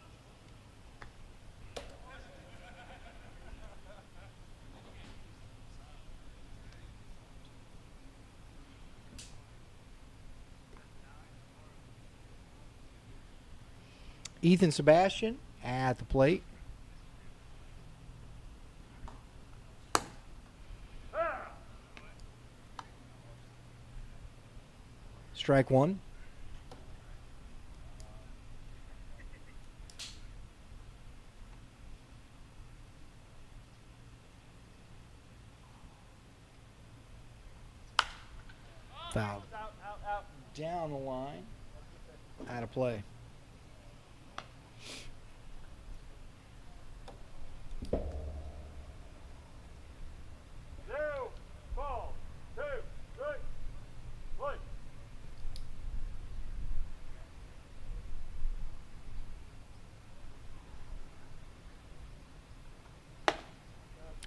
S1: Ethan Sebastian at the plate. Strike 1. Foul. Down the line. Out of play.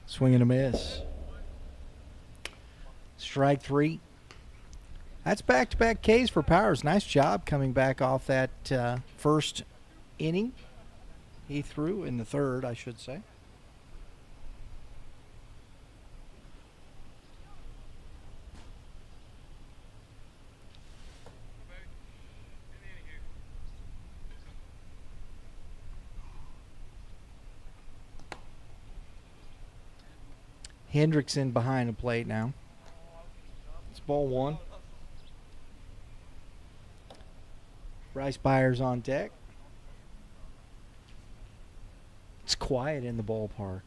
S1: Swing and a miss. Strike 3. That's back-to-back Ks for Powers. Nice job coming back off that first inning. He threw in the third, I should say. Hendrickson behind the plate now. It's ball 1. Bryce Byers on deck. It's quiet in the ballpark.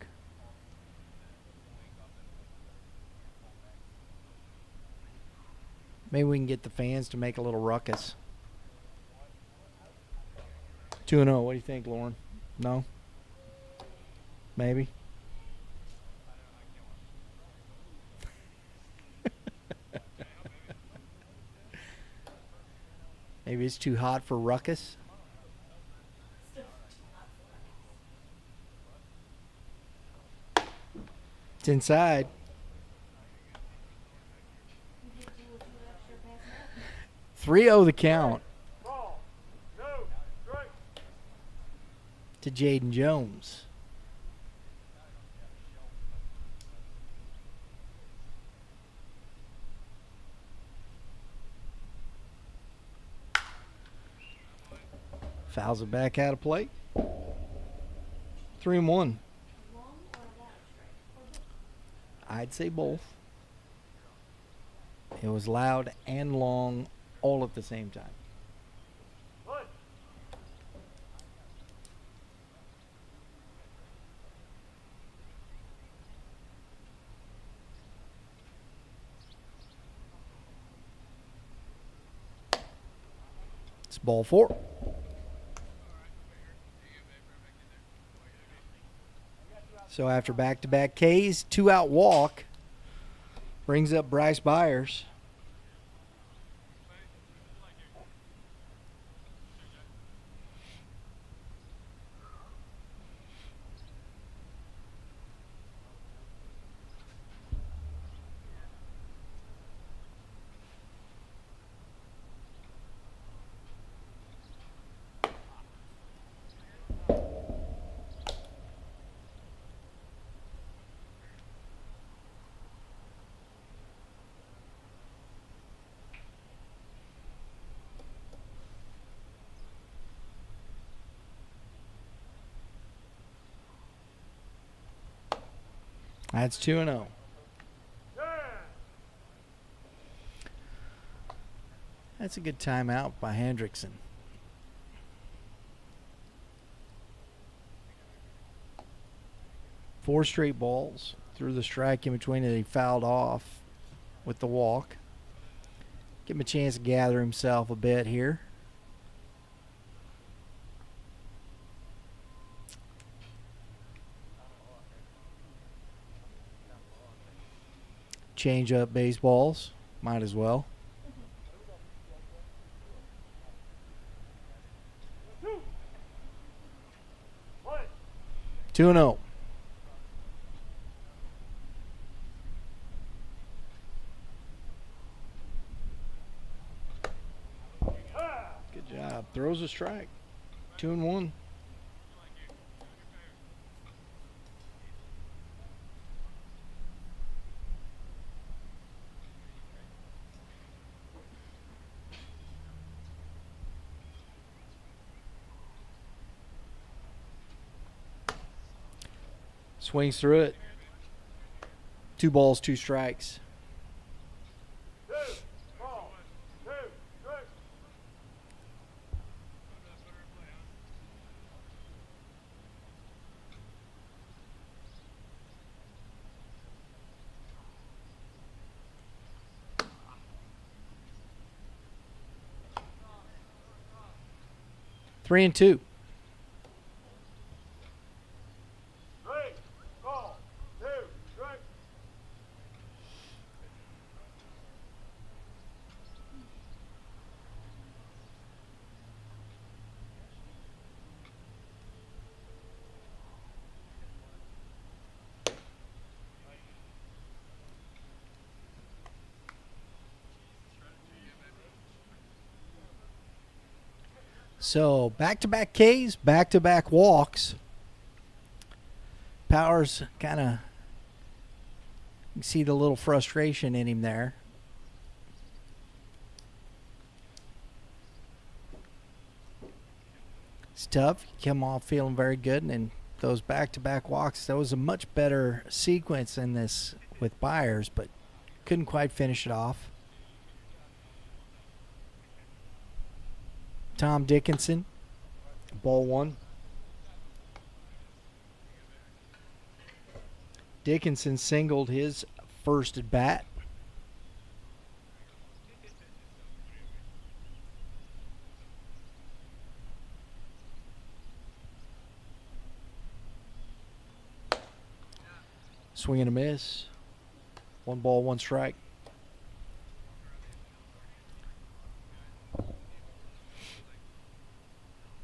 S1: Maybe we can get the fans to make a little ruckus. 2-0. What do you think, Lauren? No? Maybe? Maybe it's too hot for ruckus. It's inside. 3-0 the count to Jaden Jones. Fouls it back out of play. 3-1. I'd say both. It was loud and long all at the same time. It's ball 4. So after back-to-back Ks, 2-out walk brings up Bryce Byers. That's 2-0. That's a good timeout by Hendrickson. Four straight balls through the strike in between that he fouled off with the walk. Give him a chance to gather himself a bit here. Change up baseballs. Might as well. Two and 0. Good job. Throws a strike. 2-1. Swings through it. 2 balls, 2 strikes. Three and two. So back-to-back Ks, back-to-back walks. Powers kind of, you can see the little frustration in him there. It's tough. You come off feeling very good, and then those back-to-back walks, that was a much better sequence in this with Byers, but couldn't quite finish it off. Tom Dickinson, ball 1. Dickinson singled his first at bat. Swing and a miss. 1 ball, 1 strike.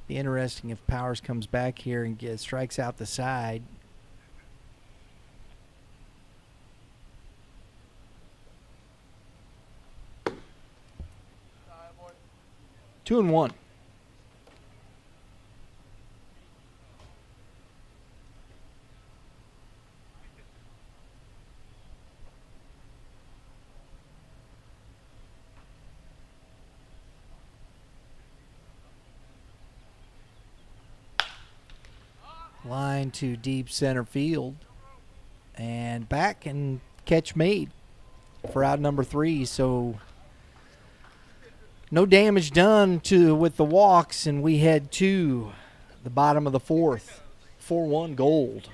S1: Be interesting if Powers comes back here and strikes out the side. 2-1. Line to deep center field. And back, and catch made for out number 3. So no damage done with the walks, and we head to the bottom of the 4th. 4-1 Gold.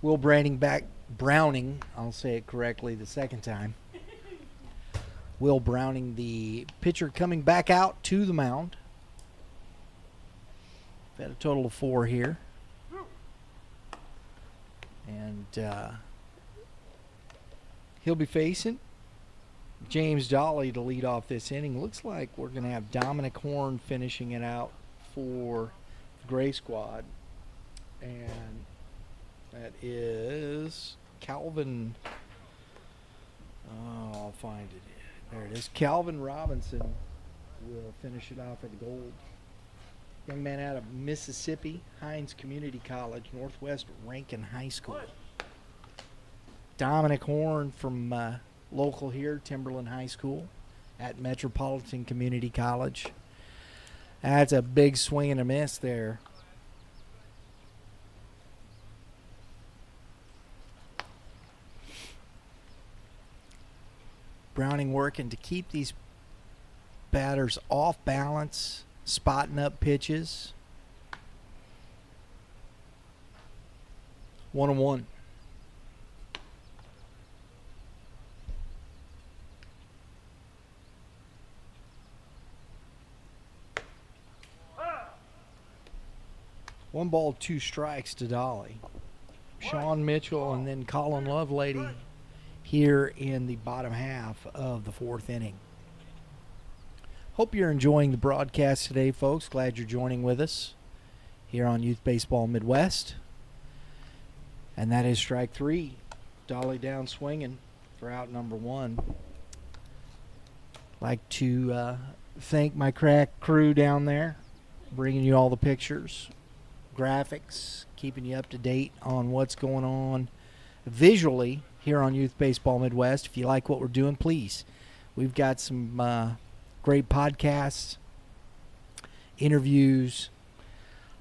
S1: Will Browning, I'll say it correctly the second time. Will Browning, the pitcher, coming back out to the mound. We've had a total of 4 here. And he'll be facing James Dolly to lead off this inning. Looks like we're going to have Dominic Horn finishing it out for the Gray Squad. And that is Calvin. Oh, I'll find it. There it is. Calvin Robinson will finish it off at the Gold. Young man out of Mississippi, Hines Community College, Northwest Rankin High School. Dominic Horn from local here, Timberland High School at Metropolitan Community College. That's a big swing and a miss there. Browning working to keep these batters off balance, spotting up pitches. 1-1. One ball, 2 strikes to Dolly. Sean Mitchell and then Colin Lovelady here in the bottom half of the 4th inning. Hope you're enjoying the broadcast today, folks. Glad you're joining with us here on Youth Baseball Midwest. And that is strike 3. Dolly down swinging for out number 1. Like to thank my crack crew down there, bringing you all the pictures, graphics, keeping you up to date on what's going on visually here on Youth Baseball Midwest. If you like what we're doing, please. We've got some great podcasts, interviews,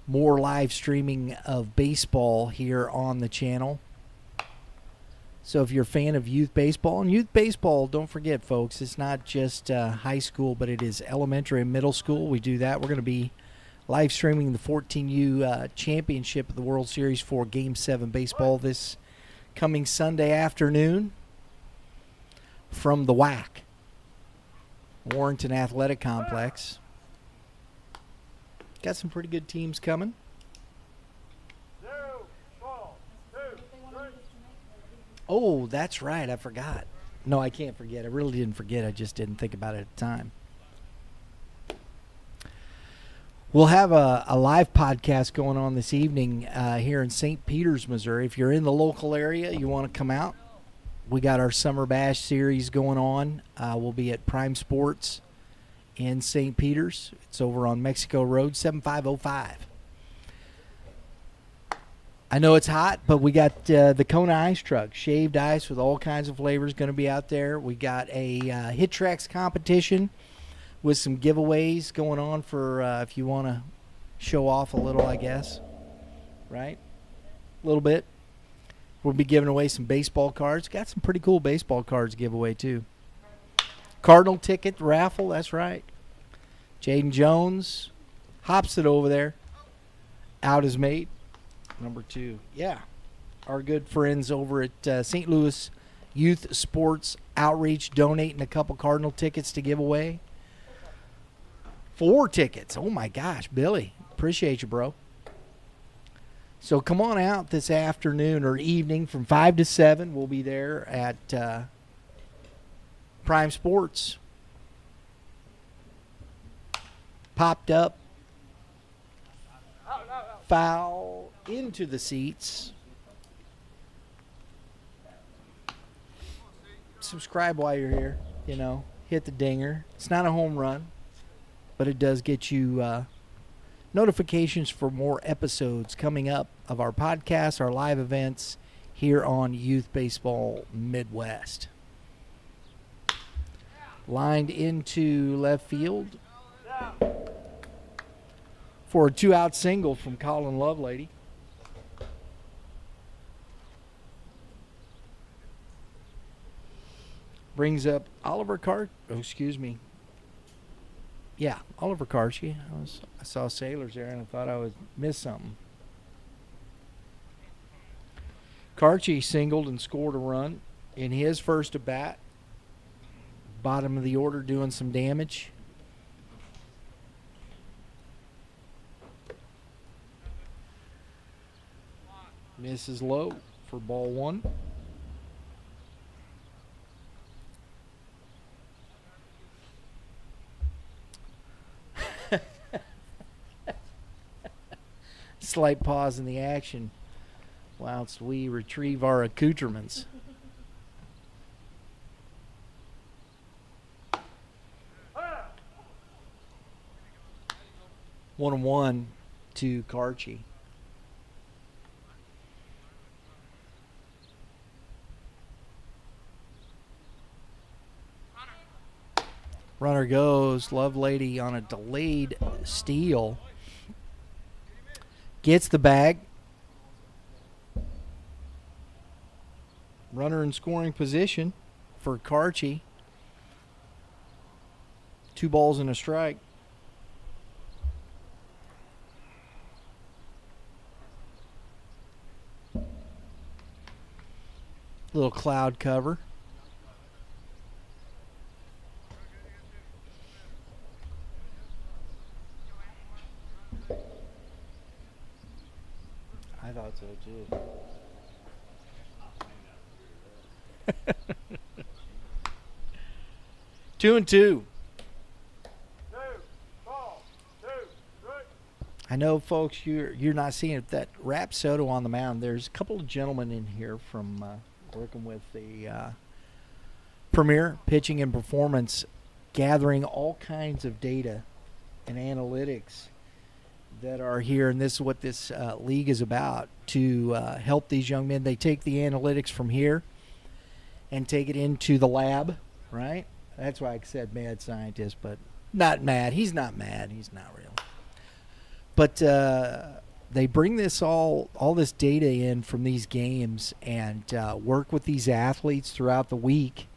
S1: more live streaming of baseball here on the channel. So if you're a fan of youth baseball, and youth baseball, don't forget, folks, it's not just high school, but it is elementary and middle school. We do that. We're going to be live streaming the 14U championship of the World Series for Game 7 baseball this coming Sunday afternoon from the WAC, Warrenton Athletic Complex. Got some pretty good teams coming. Oh, that's right. I forgot. No, I can't forget. I really didn't forget. I just didn't think about it at the time. We'll have a live podcast going on this evening here in St. Peters, Missouri. If you're in the local area, you want to come out, we got our Summer Bash series going on. We'll be at Prime Sports in St. Peters. It's over on Mexico Road, 7505. I know it's hot, but we got the Kona ice truck, shaved ice with all kinds of flavors, going to be out there. We got a hit tracks competition with some giveaways going on for if you want to show off a little, I guess, right? A little bit. We'll be giving away some baseball cards. Got some pretty cool baseball cards to give away, too. Cardinal ticket raffle, that's right. Jaden Jones hops it over there. Out his mate. Number 2. Yeah. Our good friends over at St. Louis Youth Sports Outreach donating a couple Cardinal tickets to give away. 4 tickets. Oh, my gosh, Billy. Appreciate you, bro. So come on out this afternoon or evening from 5 to 7. We'll be there at Prime Sports. Popped up. Foul into the seats. Subscribe while you're here. You know, hit the dinger. It's not a home run, but it does get you notifications for more episodes coming up of our podcast, our live events here on Youth Baseball Midwest. Lined into left field for a 2-out single from Colin Lovelady. Brings up Oliver Oliver Karchi. I saw Sailors there and I thought I would miss something. Karchi singled and scored a run in his first at bat. Bottom of the order doing some damage. Misses low for ball 1. Slight pause in the action whilst we retrieve our accoutrements. One and one to Karchi. Runner goes. Lovelady on a delayed steal. Gets the bag. Runner in scoring position for Karchi. 2 balls and a strike. Little cloud cover. I thought so too. 2-2. I know, folks, you're not seeing it. That Rapsodo on the mound. There's a couple of gentlemen in here from working with the Premier Pitching and Performance, gathering all kinds of data and analytics that are here, and this is what this league is about, to help these young men. They take the analytics from here and take it into the lab, right? That's why I said mad scientist, but not mad. He's not mad. He's not real. But they bring this all this data in from these games and work with these athletes throughout the week,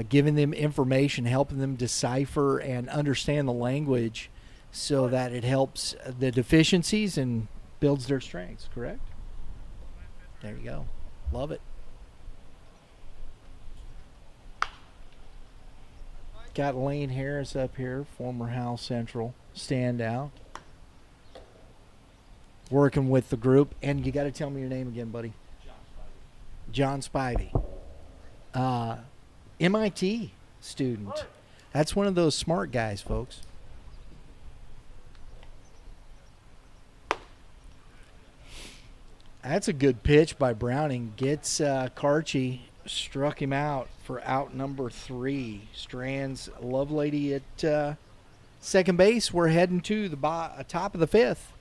S1: giving them information, helping them decipher and understand the language so that it helps the deficiencies and builds their strengths, correct? There you go. Love it. Got Lane Harris up here, former Hal Central standout. Working with the group. And you got to tell me your name again, buddy. John Spivey. MIT student. That's one of those smart guys, folks. That's a good pitch by Browning. Gets Karchi, struck him out for out number 3. Strands Lovelady at second base. We're heading to the top of the 5th.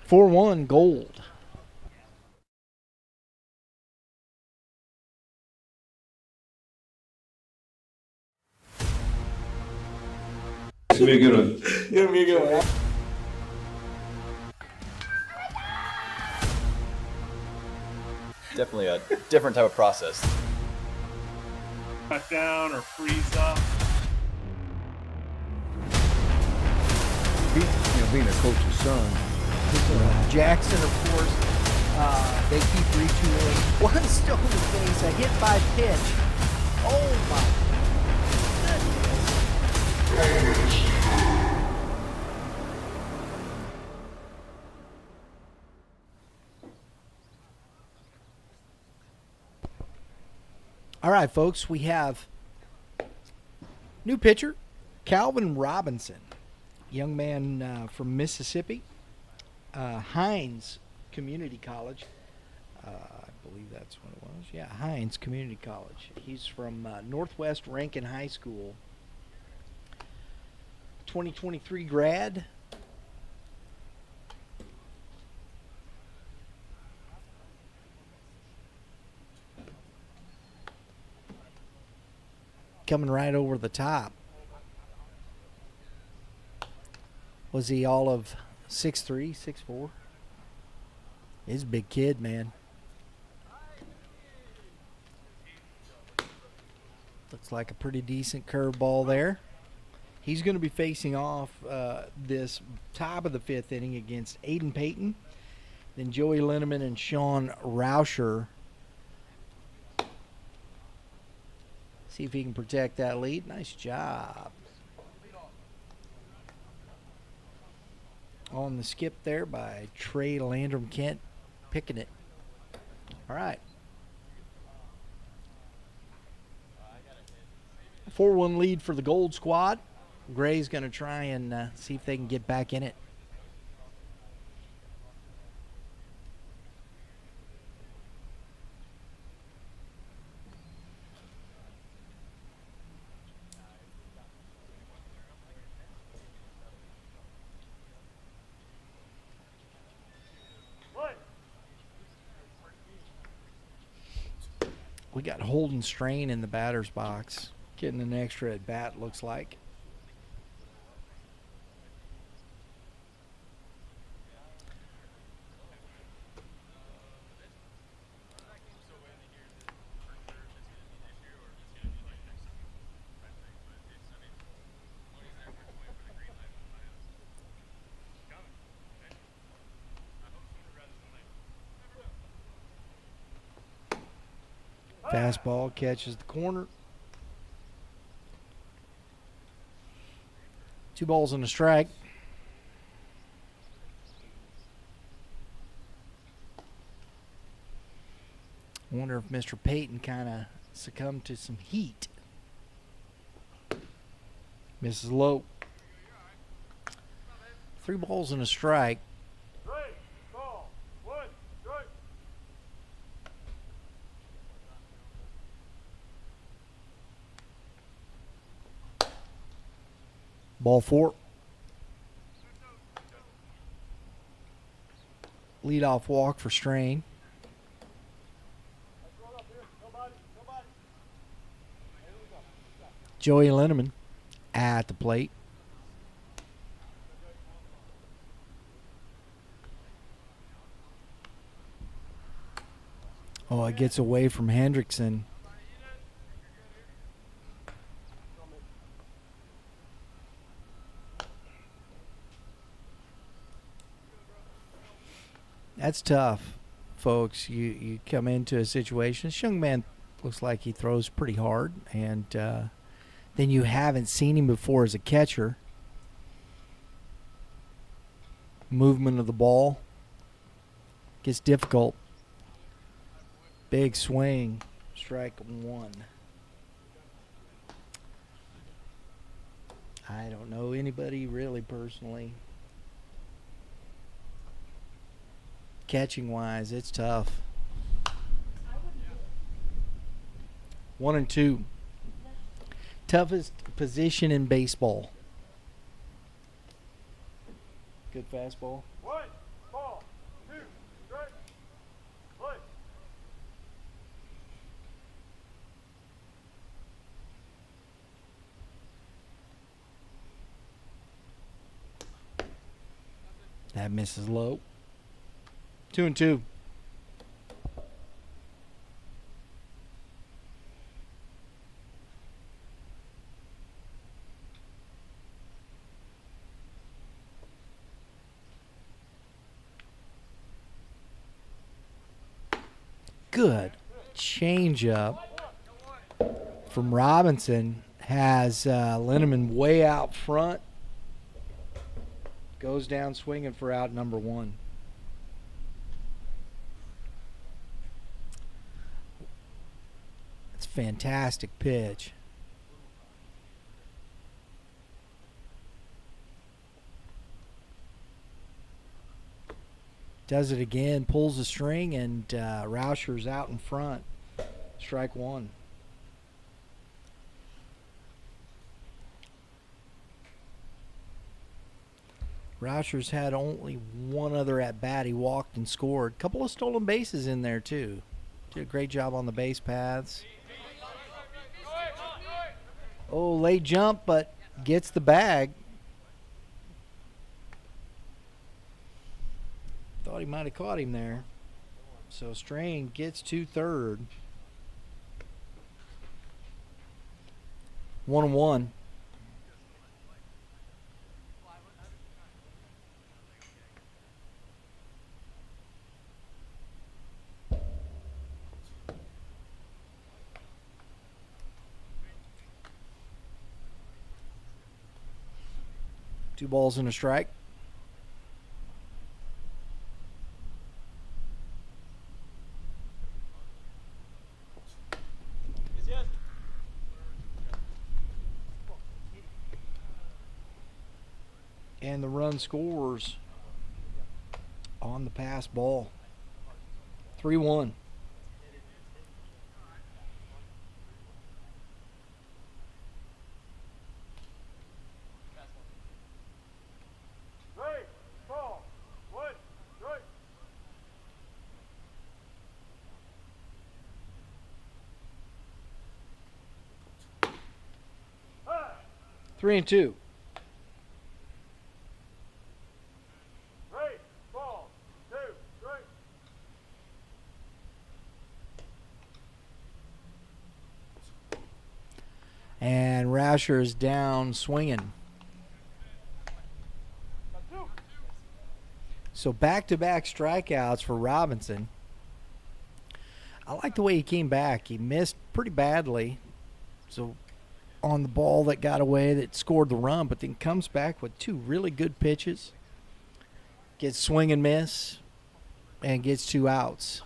S1: 4-1 Gold.
S2: Give me a good one.
S3: Give me a good one.
S4: Definitely a different type of process.
S5: Cut down or freeze up.
S3: Being a coach's son.
S1: Jackson, of course, they keep retooling. One stone to face, a hit by pitch. Oh my goodness. All right, folks, we have new pitcher, Calvin Robinson, young man from Mississippi, Hines Community College. I believe that's what it was. Yeah, Hines Community College. He's from Northwest Rankin High School. 2023 grad. Coming right over the top. Was he all of 6'3", 6'4"? He's a big kid, man. Looks like a pretty decent curveball there. He's going to be facing off this top of the 5th inning against Aiden Payton, then Joey Linneman and Sean Rauscher. See if he can protect that lead. Nice job. On the skip there by Trey Landrum Kent, picking it. All right. 4-1 lead for the Gold Squad. Gray's going to try and see if they can get back in it. We got Holden Strain in the batter's box. Getting an extra at bat, looks like. Fastball catches the corner. 2 balls and a strike. I wonder if Mr. Payton kind of succumbed to some heat. Misses low. 3 balls and a strike. Ball 4. Leadoff walk for Strain. Joey Linneman at the plate. Oh, it gets away from Hendrickson. That's tough, folks. You come into a situation. This young man looks like he throws pretty hard, and then you haven't seen him before as a catcher. Movement of the ball gets difficult. Big swing, strike one. I don't know anybody really personally. Catching wise, it's tough. 1-2. Toughest position in baseball. Good fastball.
S5: 1 ball, 2 strike, play.
S1: That misses low. 2-2. Good changeup from Robinson. Has Linneman way out front. Goes down swinging for out number 1. It's a fantastic pitch. Does it again, pulls the string, and Rauscher's out in front. Strike 1. Rauscher's had only one other at-bat. He walked and scored. A couple of stolen bases in there, too. Did a great job on the base paths. Oh, late jump, but gets the bag. Thought he might have caught him there. So Strain gets to third. 1-1. Two balls and a strike. And the run scores on the pass ball. 3-1.
S5: Right, ball, 1 strike.
S1: 3-2.
S5: Right, ball, 2 strike.
S1: And Rauscher is down swinging. So back-to-back strikeouts for Robinson. I like the way he came back. He missed pretty badly. So on the ball that got away that scored the run, but then comes back with two really good pitches. Gets swing and miss and gets 2 outs.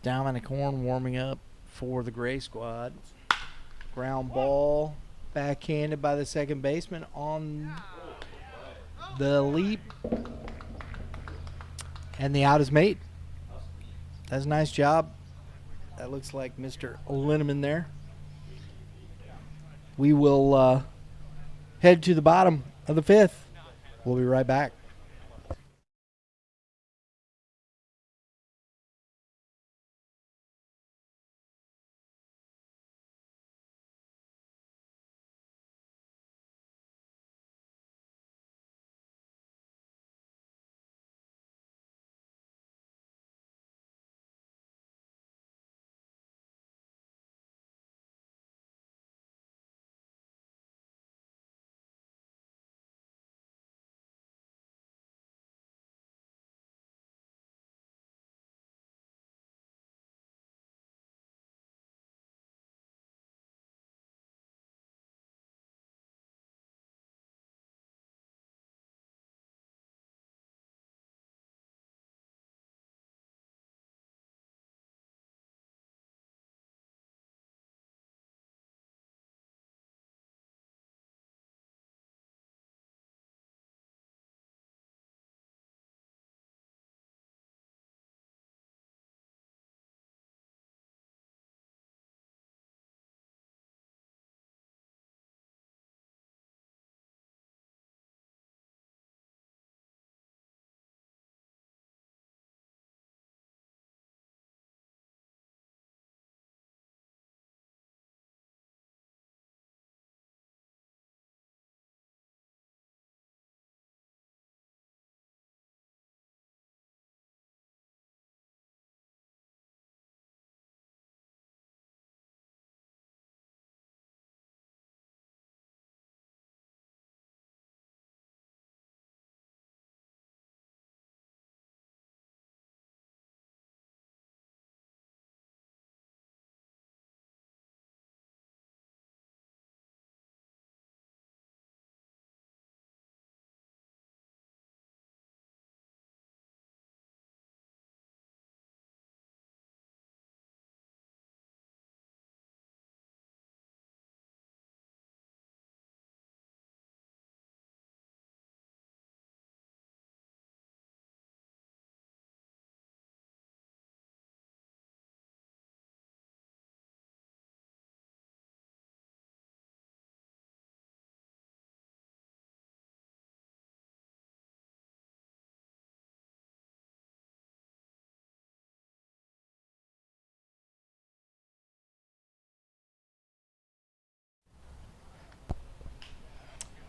S1: Dominic Horn warming up for the Gray squad. Ground ball, backhanded by the second baseman on the leap. And the out is made. That's a nice job. That looks like Mr. Linneman there. We will head to the bottom of the 5th. We'll be right back.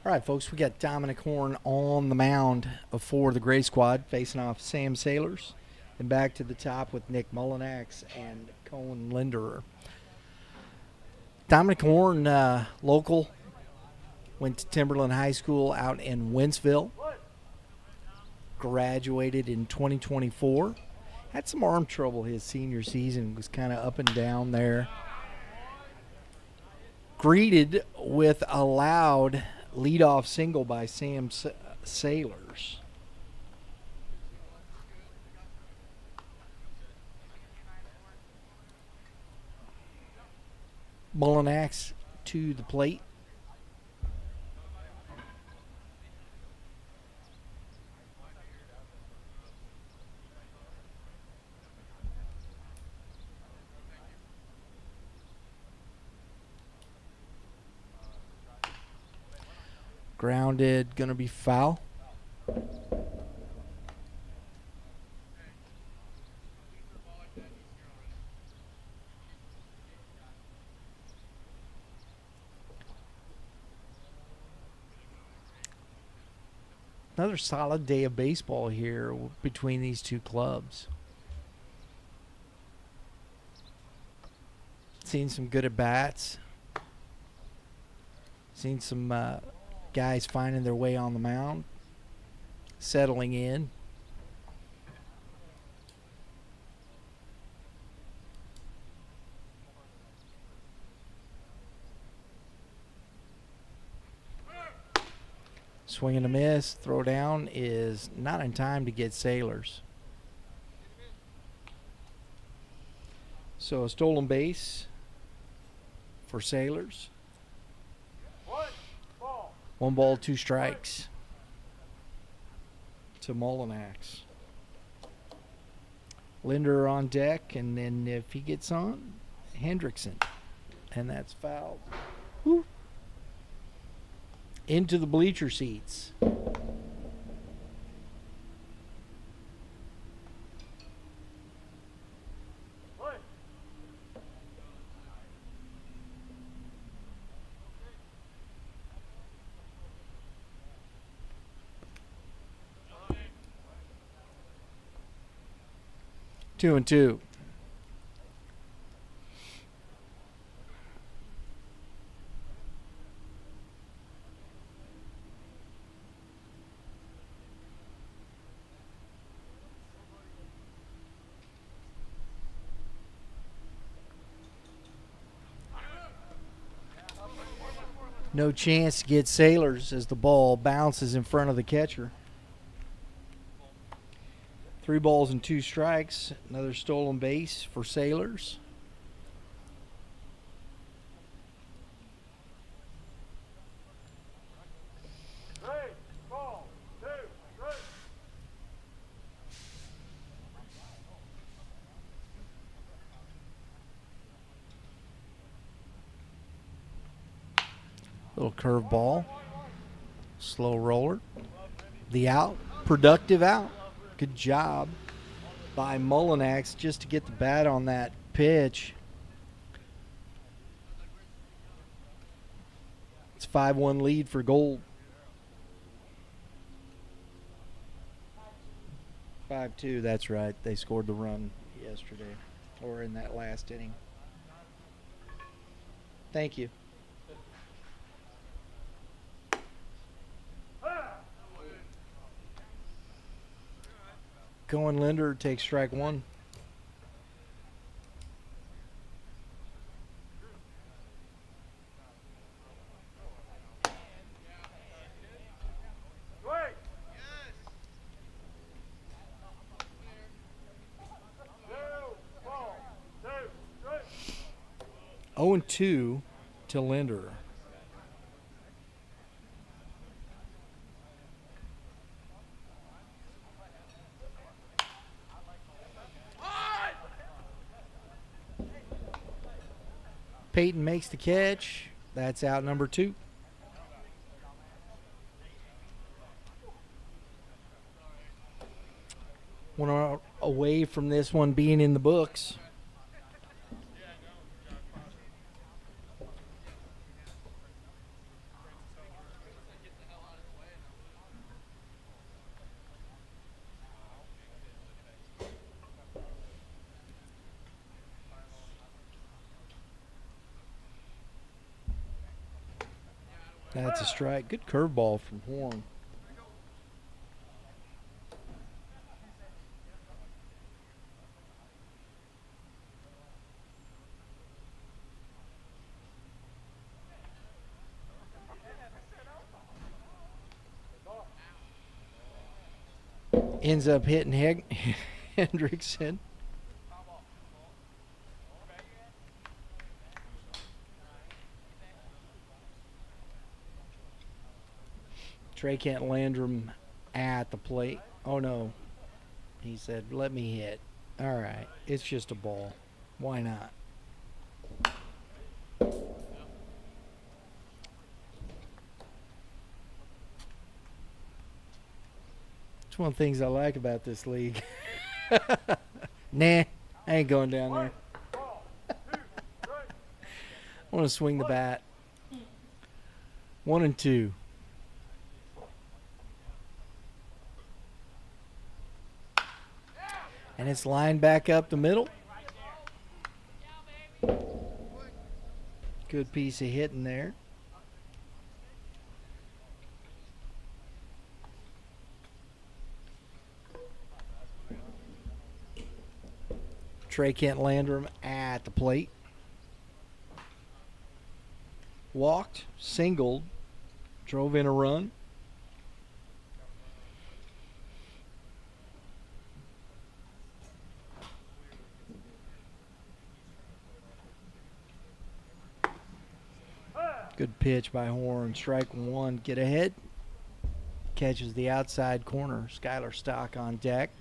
S1: All right, folks, we got Dominic Horn on the mound for the Gray Squad, facing off Sam Sailors. And back to the top with Nick Mullinax and Cohen Linderer. Dominic Horn, local, went to Timberland High School out in Wentzville. Graduated in 2024. Had some arm trouble his senior season, was kind of up and down there. Greeted with a loud leadoff single by Sam Sailors. Mullinax to the plate. Grounded, going to be foul. Another solid day of baseball here between these two clubs. Seen some good at-bats. Seen some guys finding their way on the mound, settling in. Swing and a miss. Throw down is not in time to get Sailors. So a stolen base for Sailors. 1 ball, 2 strikes to Mullinax. Linder on deck, and then if he gets on, Hendrickson. And that's fouled. Woo. Into the bleacher seats. Two and two. No chance to get Sailors as the ball bounces in front of the catcher. 3 balls and 2 strikes. Another stolen base for Sailors. Little curve ball. Slow roller. The out. Productive out. Good job by Mullinax just to get the bat on that pitch. It's 5-1 lead for Gold. 5-2, that's right. They scored the run yesterday, or in that last inning. Thank you. Cohen Linder takes strike 1. Oh and 2 to Linder. Peyton makes the catch. That's out number 2. One out away from this one being in the books. That's a strike. Good curveball from Horn. Ends up hitting Hendrickson. Trey Kent Landrum at the plate. Oh, no. He said, let me hit. All right. It's just a ball. Why not? It's one of the things I like about this league. Nah, I ain't going down there. I want to swing the bat. 1-2. And it's lined back up the middle. Good piece of hitting there. Trey Kent Landrum at the plate. Walked, singled, drove in a run. Good pitch by Horn. Strike one. Get ahead. Catches the outside corner. Skylar Stock on deck.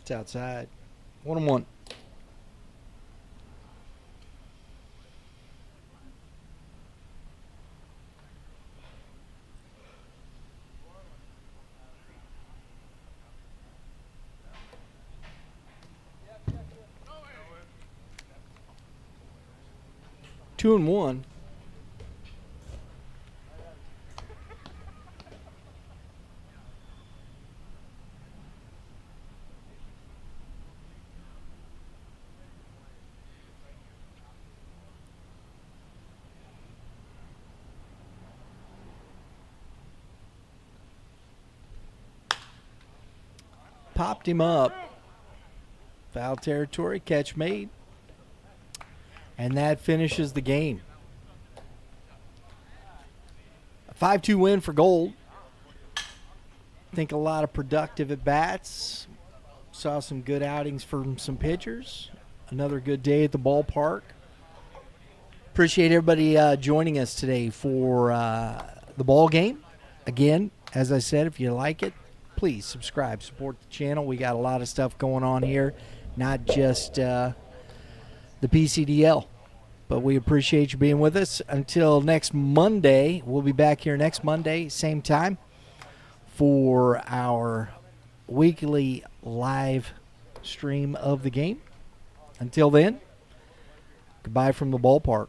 S1: It's outside. 1-1. Two and one. Popped him up. Foul territory, catch made. And that finishes the game. A 5-2 win for Gold. I think a lot of productive at-bats. Saw some good outings from some pitchers. Another good day at the ballpark. Appreciate everybody joining us today for the ball game. Again, as I said, if you like it, please subscribe, support the channel. We got a lot of stuff going on here, not just the PCDL. But we appreciate you being with us. Until next Monday, we'll be back here next Monday, same time, for our weekly live stream of the game. Until then, goodbye from the ballpark.